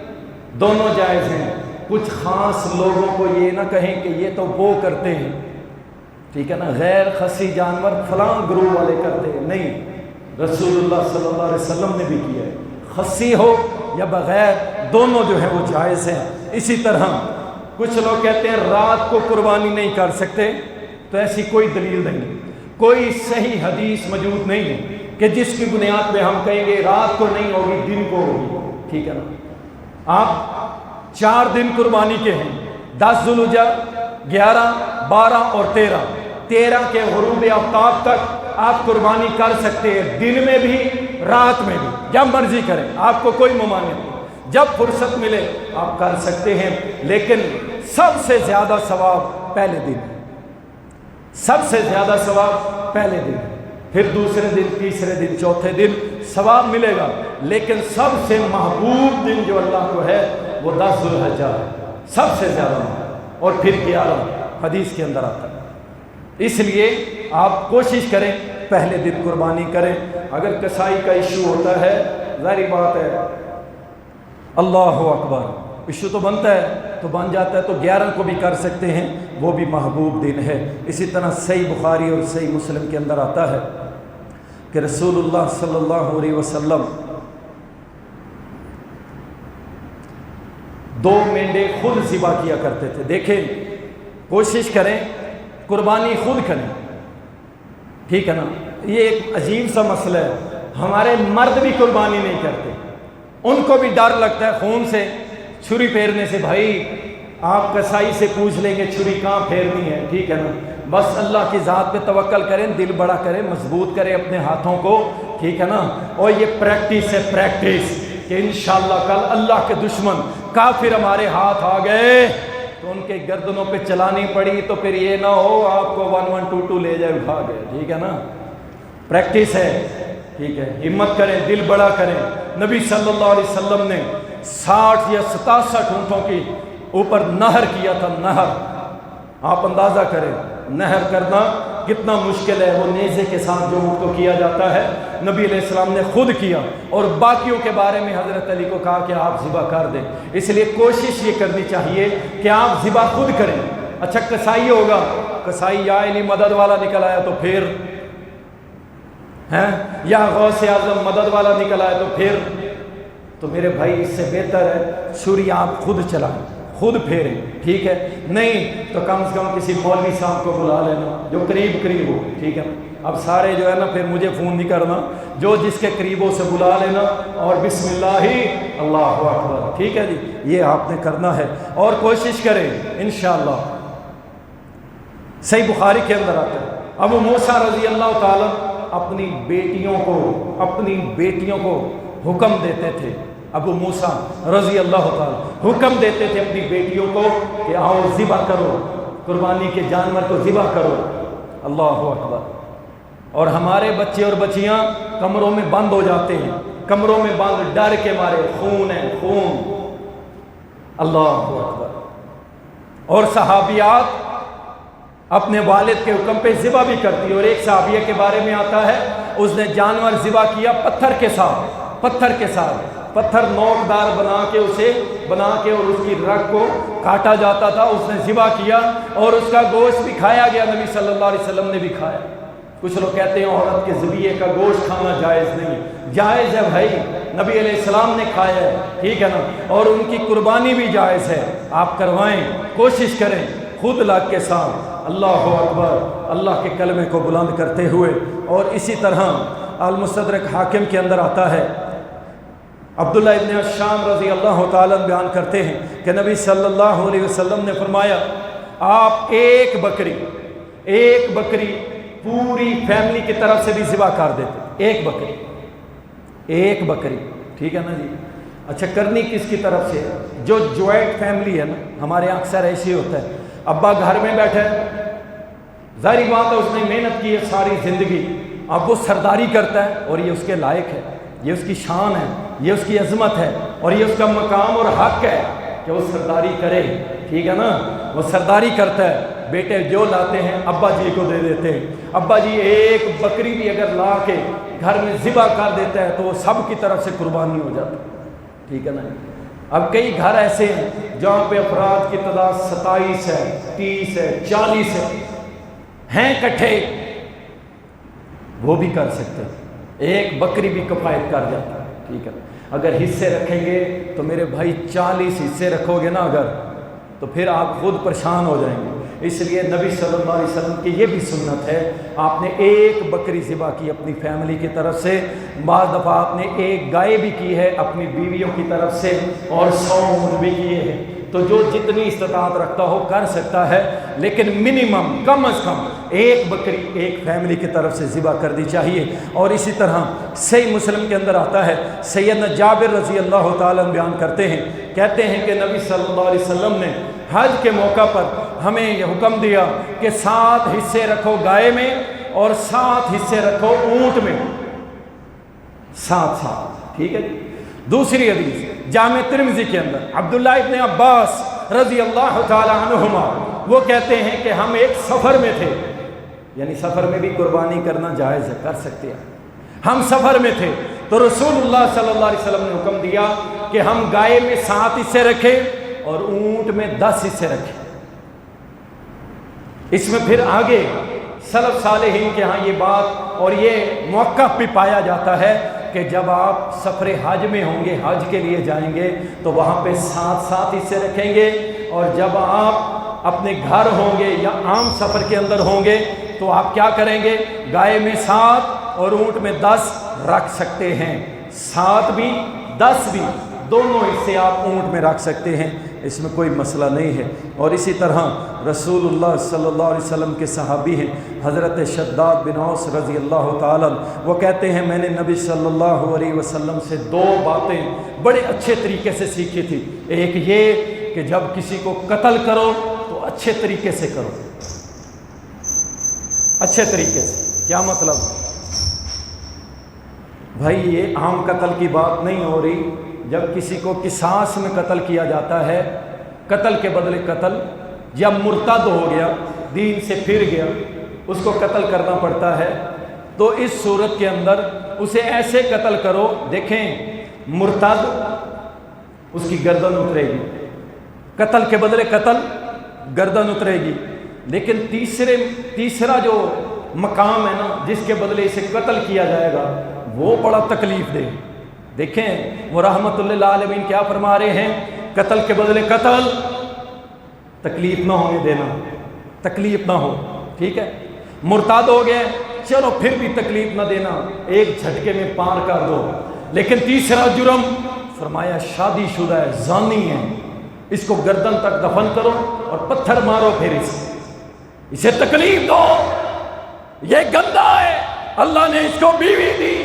دونوں جائز ہیں. کچھ خاص لوگوں کو یہ نہ کہیں کہ یہ تو وہ کرتے ہیں, ٹھیک ہے نا, غیر خصی جانور فلاں گروہ والے کرتے ہیں. نہیں, رسول اللہ صلی اللہ علیہ وسلم نے بھی کیا ہے. خصی ہو یا بغیر دونوں جو ہیں وہ جائز ہیں۔ اسی طرح کچھ لوگ کہتے ہیں رات کو قربانی نہیں کر سکتے، تو ایسی کوئی دلیل نہیں، کوئی صحیح حدیث موجود نہیں ہے کہ جس کی بنیاد پہ ہم کہیں گے رات کو نہیں ہوگی دن کو ہوگی، ٹھیک ہے نا۔ آپ 4 دن قربانی کے ہیں، 10 ذوالحجہ، 11، 12 اور 13 کے غروب آفتاب تک آپ قربانی کر سکتے ہیں، دن میں بھی رات میں بھی، جب مرضی کریں، آپ کو کوئی ممانعت نہیں، جب فرصت ملے آپ کر سکتے ہیں۔ لیکن سب سے زیادہ ثواب پہلے دن، سب سے زیادہ ثواب پہلے دن، پھر دوسرے دن، تیسرے دن، چوتھے دن ثواب ملے گا، لیکن سب سے محبوب دن جو اللہ کو ہے وہ 10 ذوالحجہ ہے، سب سے زیادہ محبوب، اور پھر 11 حدیث کے اندر آتا ہے۔ اس لیے آپ کوشش کریں پہلے دن قربانی کریں۔ اگر کسائی کا ایشو ہوتا ہے، ظاہری بات ہے، اللہ اکبر، ایشو تو بنتا ہے تو بن جاتا ہے، تو 11 کو بھی کر سکتے ہیں، وہ بھی محبوب دن ہے۔ اسی طرح صحیح بخاری اور صحیح مسلم کے اندر آتا ہے کہ رسول اللہ صلی اللہ علیہ وسلم 2 مینڈے خود ذبح کیا کرتے تھے۔ دیکھیں، کوشش کریں قربانی خود کریں، ٹھیک ہے نا۔ یہ ایک عجیب سا مسئلہ ہے، ہمارے مرد بھی قربانی نہیں کرتے، ان کو بھی ڈر لگتا ہے خون سے، چھری پھیرنے سے۔ بھائی آپ کسائی سے پوچھ لیں گے چھری کہاں پھیرنی ہے، ٹھیک ہے نا۔ بس اللہ کی ذات پہ توکل کریں، دل بڑا کریں، مضبوط کریں اپنے ہاتھوں کو، ٹھیک ہے نا۔ اور یہ پریکٹس ہے، پریکٹس، کہ انشاءاللہ کل اللہ کے دشمن کافر ہمارے ہاتھ آ گئے تو ان کے گردنوں پہ چلانی پڑی، تو پھر یہ نہ ہو آپ کو 1122 لے جائے اٹھا گئے، ٹھیک ہے نا۔ پریکٹس ہے، ٹھیک ہے، ہمت کریں، دل بڑا کریں۔ نبی صلی اللہ علیہ وسلم نے 60 یا 67 اونٹوں کے اوپر نہر کیا تھا، نہر۔ آپ اندازہ کریں نہر کرنا کتنا مشکل ہے، وہ نیزے کے ساتھ جو اونٹ کو کیا جاتا ہے، نبی علیہ السلام نے خود کیا، اور باقیوں کے بارے میں حضرت علی کو کہا کہ آپ ذبح کر دیں۔ اس لیے کوشش یہ کرنی چاہیے کہ آپ ذبح خود کریں۔ اچھا کسائی ہوگا، کسائی یا علی مدد والا نکل آیا تو پھر ہیں، یا غوث اعظم مدد والا نکل آیا تو پھر، تو میرے بھائی اس سے بہتر ہے چھری آپ خود چلائیں، خود پھیریں، ٹھیک ہے۔ نہیں تو کم سے کم کسی مولوی صاحب کو بلا لینا جو قریب ہو، ٹھیک ہے۔ اب سارے جو ہے نا پھر مجھے فون نہیں کرنا، جو جس کے قریبوں سے بلا لینا، اور بسم اللہ ہی اللہ اکبر، ٹھیک ہے جی، یہ آپ نے کرنا ہے۔ اور کوشش کریں انشاءاللہ۔ صحیح بخاری کے اندر آتا ہے ابو موسیٰ رضی اللہ تعالیٰ اپنی بیٹیوں کو حکم دیتے تھے، ابو موسیٰ رضی اللہ تعالیٰ حکم دیتے تھے اپنی بیٹیوں کو کہ آؤ ذبح کرو، قربانی کے جانور کو ذبح کرو، اللہ اکبر۔ اور ہمارے بچے اور بچیاں کمروں میں بند ہو جاتے ہیں، کمروں میں بند، ڈر کے مارے، خون ہے خون، اللہ اکبر۔ اور صحابیات اپنے والد کے حکم پہ ذبح بھی کرتی ہے، اور ایک صحابیہ کے بارے میں آتا ہے اس نے جانور ذبح کیا پتھر کے ساتھ، پتھر نوکدار بنا کے اور اس کی رگ کو کاٹا جاتا تھا، اس نے ذبح کیا اور اس کا گوشت بھی کھایا گیا، نبی صلی اللہ علیہ وسلم نے بھی کھایا۔ کچھ لوگ کہتے ہیں عورت کے ذبیحے کا گوشت کھانا جائز نہیں، جائز ہے بھائی، نبی علیہ السلام نے کھایا ہے، ٹھیک ہے نا، اور ان کی قربانی بھی جائز ہے، آپ کروائیں، کوشش کریں خود لگ کے ساتھ، اللہ اکبر، اللہ کے کلمے کو بلند کرتے ہوئے۔ اور اسی طرح المستدرک حاکم کے اندر آتا ہے، عبداللہ ابن الشام رضی اللہ تعالیٰ بیان کرتے ہیں کہ نبی صلی اللہ علیہ وسلم نے فرمایا آپ ایک بکری پوری فیملی کی طرف سے بھی ذبح کر دیتے، ایک بکری، ٹھیک ہے نا جی۔ اچھا کرنی کس کی طرف سے؟ جو جوائنٹ فیملی ہے نا، ہمارے یہاں اکثر ایسے ہوتا ہے، ابا گھر میں بیٹھے، ظاہری بات ہے اس نے محنت کی ہے ساری زندگی، اب وہ سرداری کرتا ہے اور یہ اس کے لائق ہے، یہ اس کی شان ہے، یہ اس کی عظمت ہے، اور یہ اس کا مقام اور حق ہے کہ وہ سرداری کرے، ٹھیک ہے نا، وہ سرداری کرتا ہے۔ بیٹے جو لاتے ہیں ابا جی کو دے دیتے ہیں، ابا جی ایک بکری بھی اگر لا کے گھر میں ذبح کر دیتا ہے تو وہ سب کی طرف سے قربانی ہو جاتی ہے، ٹھیک ہے نا۔ اب کئی گھر ایسے ہیں جہاں پہ افراد کی تعداد 27 ہے، 30 ہے، 40 ہیں کٹھے، وہ بھی کر سکتے ہیں، ایک بکری بھی کفایت کر جاتا ہے، ٹھیک ہے۔ اگر حصے رکھیں گے تو میرے بھائی 40 حصے رکھو گے نا اگر، تو پھر آپ خود پریشان ہو جائیں گے۔ اس لیے نبی صلی اللہ علیہ وسلم کی یہ بھی سنت ہے، آپ نے ایک بکری ذبح کی اپنی فیملی کی طرف سے، بعض دفعہ آپ نے ایک گائے بھی کی ہے اپنی بیویوں کی طرف سے، اور 100 اونٹ بھی کیے ہیں۔ تو جو جتنی استطاعت رکھتا ہو کر سکتا ہے، لیکن منیمم کم از کم ایک بکری ایک فیملی کی طرف سے ذبح کر دی چاہیے۔ اور اسی طرح صحیح مسلم کے اندر آتا ہے، سیدنا جابر رضی اللہ تعالیٰ بیان کرتے ہیں، کہتے ہیں کہ نبی صلی اللہ علیہ وسلم نے حج کے موقع پر ہمیں یہ حکم دیا کہ 7 حصے رکھو گائے میں اور 7 حصے رکھو اونٹ میں، 7۔ ٹھیک ہے جی۔ دوسری حدیث جامع ترمذی کے اندر عبداللہ ابن عباس رضی اللہ تعالی عنہما وہ کہتے ہیں کہ ہم ایک سفر میں تھے، یعنی سفر میں بھی قربانی کرنا جائز ہے، کر سکتے ہیں۔ ہم سفر میں تھے تو رسول اللہ صلی اللہ علیہ وسلم نے حکم دیا کہ ہم گائے میں 7 حصے رکھیں اور اونٹ میں 10 حصے رکھیں۔ اس میں پھر آگے سلف صالحین کے ہاں یہ بات اور یہ موقف بھی پایا جاتا ہے کہ جب آپ سفر حج میں ہوں گے، حج کے لیے جائیں گے تو وہاں پہ 7 حصے رکھیں گے، اور جب آپ اپنے گھر ہوں گے یا عام سفر کے اندر ہوں گے تو آپ کیا کریں گے، گائے میں 7 اور اونٹ میں 10 رکھ سکتے ہیں۔ 7 بھی 10 بھی دونوں حصے آپ اونٹ میں رکھ سکتے ہیں، اس میں کوئی مسئلہ نہیں ہے۔ اور اسی طرح رسول اللہ صلی اللہ علیہ وسلم کے صحابی ہیں حضرت شداد بن اوس رضی اللہ تعالیٰ، وہ کہتے ہیں میں نے نبی صلی اللہ علیہ وسلم سے 2 باتیں بڑے اچھے طریقے سے سیکھی تھی۔ ایک یہ کہ جب کسی کو قتل کرو تو اچھے طریقے سے کرو، اچھے طریقے سے۔ کیا مطلب بھائی؟ یہ عام قتل کی بات نہیں ہو رہی، جب کسی کو قصاص میں قتل کیا جاتا ہے، قتل کے بدلے قتل، یا مرتد ہو گیا، دین سے پھر گیا، اس کو قتل کرنا پڑتا ہے، تو اس صورت کے اندر اسے ایسے قتل کرو، دیکھیں مرتد اس کی گردن اترے گی، قتل کے بدلے قتل، گردن اترے گی۔ لیکن تیسرا جو مقام ہے نا جس کے بدلے اسے قتل کیا جائے گا وہ بڑا تکلیف دے۔ دیکھیں وہ رحمت اللہ علیہ کیا فرما رہے ہیں، قتل کے بدلے قتل، تکلیف نہ ہونے دینا، تکلیف نہ ہو، ٹھیک ہے۔ مرتاد ہو گئے، چلو پھر بھی تکلیف نہ دینا، ایک جھٹکے میں پار کر دو۔ لیکن تیسرا جرم فرمایا شادی شدہ ہے، زانی ہے، اس کو گردن تک دفن کرو اور پتھر مارو، پھر اسے تکلیف دو، یہ گندا ہے، اللہ نے اس کو بیوی دی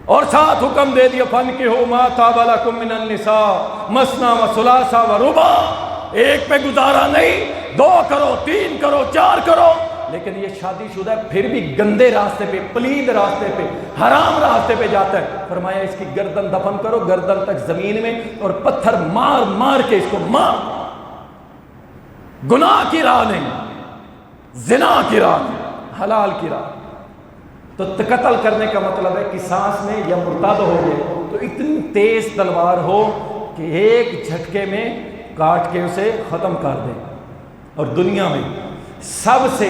اور ساتھ حکم دے دیا فَانكِحُوا مَا طَابَ لَكُم مِّنَ النِّسَاءِ مَثْنَىٰ وَثُلَاثَ وَرُبَاعَ، ایک پہ گزارا نہیں، 2 کرو، 3 کرو، 4 کرو۔ لیکن یہ شادی شدہ ہے، پھر بھی گندے راستے پہ، پلید راستے پہ، حرام راستے پہ جاتا ہے۔ فرمایا اس کی گردن دفن کرو، گردن تک زمین میں، اور پتھر مار مار کے اس کو مار۔ گناہ کی راہ نہیں، زنا کی راہ نہیں، حلال کی راہ۔ تو قتل کرنے کا مطلب ہے قصاص میں یا مرتد ہو گئے تو اتنی تیز تلوار ہو کہ ایک جھٹکے میں کاٹ کے اسے ختم کر دے۔ اور دنیا میں سب سے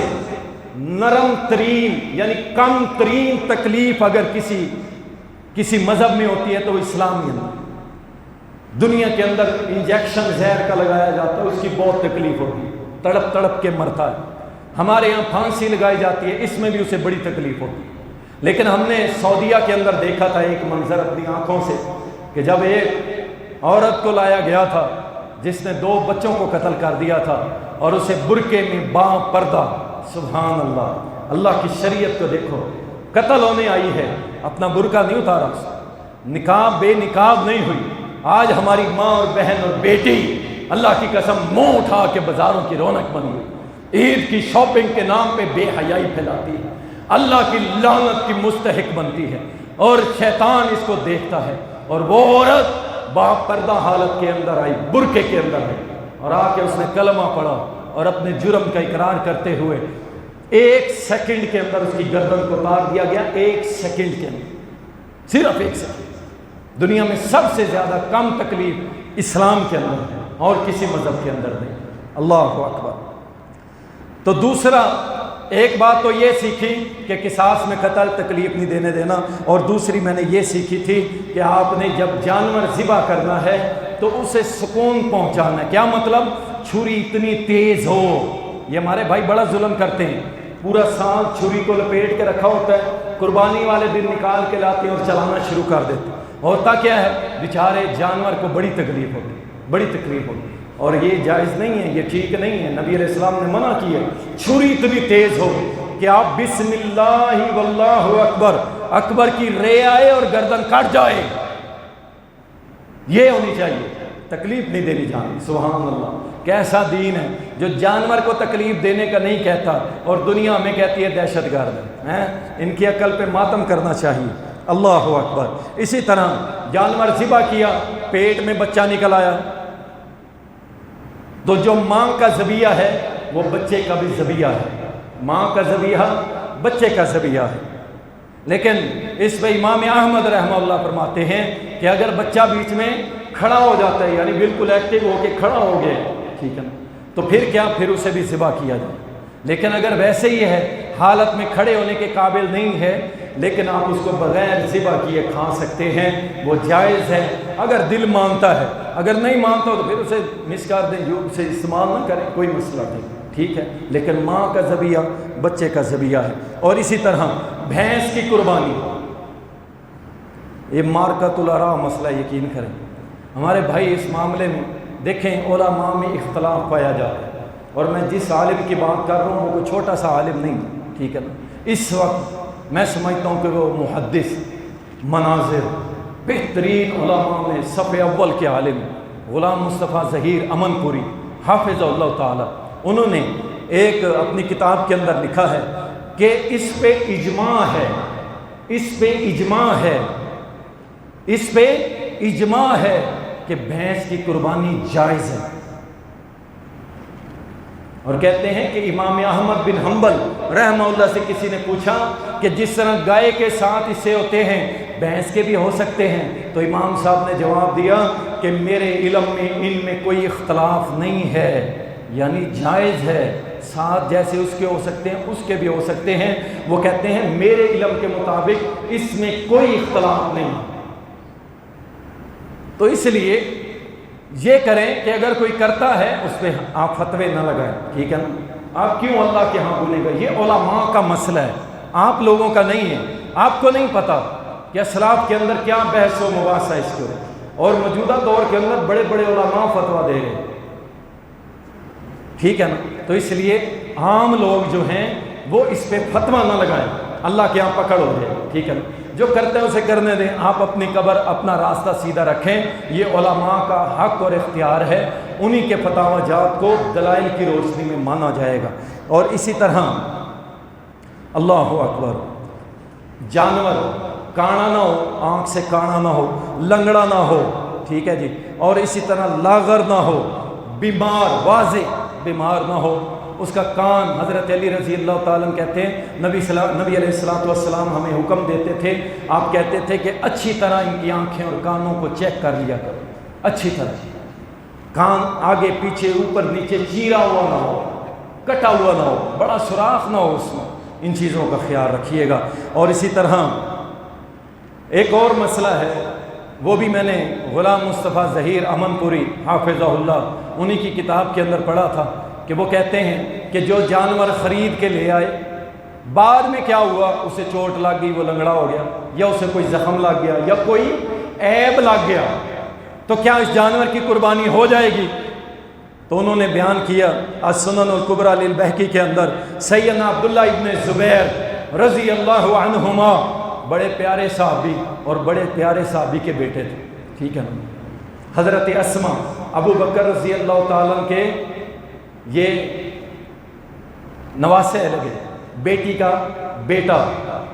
نرم ترین یعنی کم ترین تکلیف اگر کسی مذہب میں ہوتی ہے تو اسلام میں دنیا کے اندر انجیکشن زہر کا لگایا جاتا ہے، اس کی بہت تکلیف ہوتی ہے، تڑپ تڑپ کے مرتا ہے۔ ہمارے یہاں پھانسی لگائی جاتی ہے، اس میں بھی اسے بڑی تکلیف ہوتی ہے۔ لیکن ہم نے سعودیہ کے اندر دیکھا تھا ایک منظر اپنی آنکھوں سے کہ جب ایک عورت کو لایا گیا تھا جس نے 2 بچوں کو قتل کر دیا تھا اور اسے برقعے میں باں پردہ، سبحان اللہ، اللہ کی شریعت کو دیکھو، قتل ہونے آئی ہے، اپنا برقع نہیں اتارا، نقاب بے نقاب نہیں ہوئی۔ آج ہماری ماں اور بہن اور بیٹی اللہ کی قسم منہ اٹھا کے بازاروں کی رونق بن گئی، عید کی شاپنگ کے نام پہ بے حیائی پھیلاتی ہے، اللہ کی لعنت کی مستحق بنتی ہے، اور شیطان اس کو دیکھتا ہے۔ اور وہ عورت با پردہ حالت کے اندر آئی، برقعے کے اندر آئی، اور آ کے اس نے کلمہ پڑھا اور اپنے جرم کا اقرار کرتے ہوئے 1 سیکنڈ کے اندر اس کی گردن کو اتار دیا گیا، 1 سیکنڈ کے اندر، صرف 1 سیکنڈ۔ دنیا میں سب سے زیادہ کم تکلیف اسلام کے اندر ہے اور کسی مذہب کے اندر نہیں۔ اللہ اکبر۔ تو دوسرا ایک بات تو یہ سیکھی کہ قصاص میں قتل تکلیف نہیں دینے دینا، اور دوسری میں نے یہ سیکھی تھی کہ آپ نے جب جانور ذبح کرنا ہے تو اسے سکون پہنچانا ہے۔ کیا مطلب؟ چھری اتنی تیز ہو، یہ ہمارے بھائی بڑا ظلم کرتے ہیں، پورا سال چھری کو لپیٹ کے رکھا ہوتا ہے، قربانی والے دن نکال کے لاتے ہیں اور چلانا شروع کر دیتے ہیں۔ ہوتا کیا ہے؟ بیچارے جانور کو بڑی تکلیف ہوتی، بڑی تکلیف ہوتی، اور یہ جائز نہیں ہے، یہ ٹھیک نہیں ہے۔ نبی علیہ السلام نے منع کیا چھری اتنی تیز ہو کہ آپ بسم اللہ واللہ اکبر اکبر کی رے آئے اور گردن کٹ جائے، یہ ہونی چاہیے، تکلیف نہیں دینی چاہیے۔ سبحان اللہ، کیسا دین ہے جو جانور کو تکلیف دینے کا نہیں کہتا اور دنیا میں کہتی ہے دہشت گرد ہیں۔ ان کی عقل پہ ماتم کرنا چاہیے۔ اللہ اکبر۔ اسی طرح جانور ذبح کیا، پیٹ میں بچہ نکل آیا، تو جو ماں کا ذبیحہ ہے وہ بچے کا بھی ذبیحہ ہے، ماں کا ذبیحہ بچے کا ذبیحہ ہے۔ لیکن اس پہ امام احمد رحمہ اللہ فرماتے ہیں کہ اگر بچہ بیچ میں کھڑا ہو جاتا ہے، یعنی بالکل ایکٹیو ہو کے کھڑا ہو گیا، ٹھیک ہے نا، تو پھر کیا، پھر اسے بھی ذبح کیا جائے۔ لیکن اگر ویسے ہی ہے، حالت میں کھڑے ہونے کے قابل نہیں ہے، لیکن آپ اس کو بغیر ذبح کیے کھا سکتے ہیں، وہ جائز ہے اگر دل مانتا ہے۔ اگر نہیں مانتا ہو تو پھر اسے مس کر دیں، جو اسے استعمال نہ کریں، کوئی مسئلہ نہیں، ٹھیک ہے۔ لیکن ماں کا ذبیحہ بچے کا ذبیحہ ہے۔ اور اسی طرح بھینس کی قربانی، یہ مارکۃ الآراء مسئلہ، یقین کریں ہمارے بھائی اس معاملے میں دیکھیں علماء میں اختلاف پایا جاتا ہے، اور میں جس عالم کی بات کر رہا ہوں وہ کوئی چھوٹا سا عالم نہیں، ٹھیک ہے نا۔ اس وقت میں سمجھتا ہوں کہ وہ محدث، مناظر، بہترین علماء میں صف اول کے عالم غلام مصطفیٰ ظہیر امن پوری حافظ اللہ تعالی، انہوں نے ایک اپنی کتاب کے اندر لکھا ہے کہ اس پہ اجماع ہے، اس پہ اجماع ہے، اس پہ اجماع ہے کہ بھینس کی قربانی جائز ہے۔ اور کہتے ہیں کہ امام احمد بن حنبل رحمہ اللہ سے کسی نے پوچھا کہ جس طرح گائے کے ساتھ حصے ہوتے ہیں بھینس کے بھی ہو سکتے ہیں، تو امام صاحب نے جواب دیا کہ میرے علم میں ان میں کوئی اختلاف نہیں ہے، یعنی جائز ہے، ساتھ جیسے اس کے ہو سکتے ہیں اس کے بھی ہو سکتے ہیں۔ وہ کہتے ہیں میرے علم کے مطابق اس میں کوئی اختلاف نہیں۔ تو اس لیے یہ کریں کہ اگر کوئی کرتا ہے اس پہ آپ فتوے نہ لگائیں، ٹھیک ہے نا۔ آپ کیوں اللہ کے ہاں بولے گا؟ یہ علماء کا مسئلہ ہے، آپ لوگوں کا نہیں ہے۔ آپ کو نہیں پتا کہ اسلاف کے اندر کیا بحث و مباحثہ اس کے، اور موجودہ دور کے اندر بڑے بڑے علماء فتویٰ دے رہے ہیں، ٹھیک ہے نا۔ تو اس لیے عام لوگ جو ہیں وہ اس پہ فتویٰ نہ لگائیں، اللہ کے ہاں پکڑ ہو جائے، ٹھیک ہے نا۔ جو کرتے ہیں اسے کرنے دیں، آپ اپنی قبر اپنا راستہ سیدھا رکھیں، یہ علماء کا حق اور اختیار ہے، انہی کے فتاوی جات کو دلائل کی روشنی میں مانا جائے گا۔ اور اسی طرح اللہ اکبر، جانور کانا نہ ہو، آنکھ سے کانا نہ ہو، لنگڑا نہ ہو، ٹھیک ہے جی، اور اسی طرح لاغر نہ ہو، بیمار، واضح بیمار نہ ہو، اس کا کان، حضرت علی رضی اللہ تعالیٰ عنہ کہتے ہیں نبی علیہ السلام ہمیں حکم دیتے تھے، آپ کہتے تھے کہ اچھی طرح ان کی آنکھیں اور کانوں کو چیک کر لیا کرو، اچھی طرح، کان آگے پیچھے اوپر نیچے چیرا ہوا نہ ہو، کٹا ہوا نہ ہو، بڑا سوراخ نہ ہو اس میں، ان چیزوں کا خیال رکھیے گا۔ اور اسی طرح ایک اور مسئلہ ہے، وہ بھی میں نے غلام مصطفیٰ ظہیر امن پوری حافظہ اللہ انہی کی کتاب کے اندر پڑھا تھا کہ وہ کہتے ہیں کہ جو جانور خرید کے لے آئے، بعد میں کیا ہوا، اسے چوٹ لگ گئی، وہ لنگڑا ہو گیا، یا اسے کوئی زخم لگ گیا، یا کوئی عیب لگ گیا، تو کیا اس جانور کی قربانی ہو جائے گی؟ تو انہوں نے بیان کیا السنن الکبریٰ للبہقی کے اندر، سیدنا عبداللہ ابن زبیر رضی اللہ عنہما، بڑے پیارے صحابی اور بڑے پیارے صحابی کے بیٹے تھے، ٹھیک ہے نا۔ حضرت اسما ابو بکر رضی اللہ تعالیٰ کے یہ نواسے لگے، بیٹی کا بیٹا،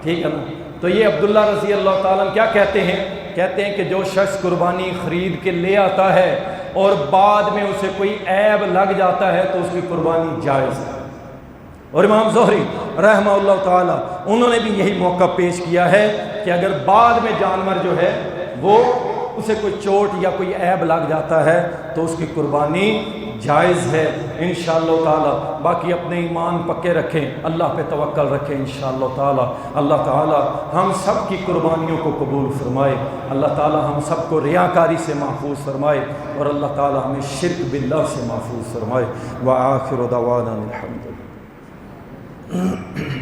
ٹھیک ہے نا۔ تو یہ عبداللہ رضی اللہ تعالیٰ کیا کہتے ہیں کہ جو شخص قربانی خرید کے لے آتا ہے اور بعد میں اسے کوئی عیب لگ جاتا ہے تو اس کی قربانی جائز ہے۔ اور امام زہری رحمہ اللہ تعالیٰ انہوں نے بھی یہی موقع پیش کیا ہے کہ اگر بعد میں جانور جو ہے وہ اسے کوئی چوٹ یا کوئی عیب لگ جاتا ہے تو اس کی قربانی جائز ہے انشاءاللہ تعالی۔ باقی اپنے ایمان پکے رکھیں، اللہ پہ توکل رکھیں انشاءاللہ تعالی۔ اللہ تعالی ہم سب کی قربانیوں کو قبول فرمائے، اللہ تعالی ہم سب کو ریاکاری سے محفوظ فرمائے، اور اللہ تعالی ہمیں شرک باللہ سے محفوظ فرمائے۔ وآخر دعوانا الحمد للہ۔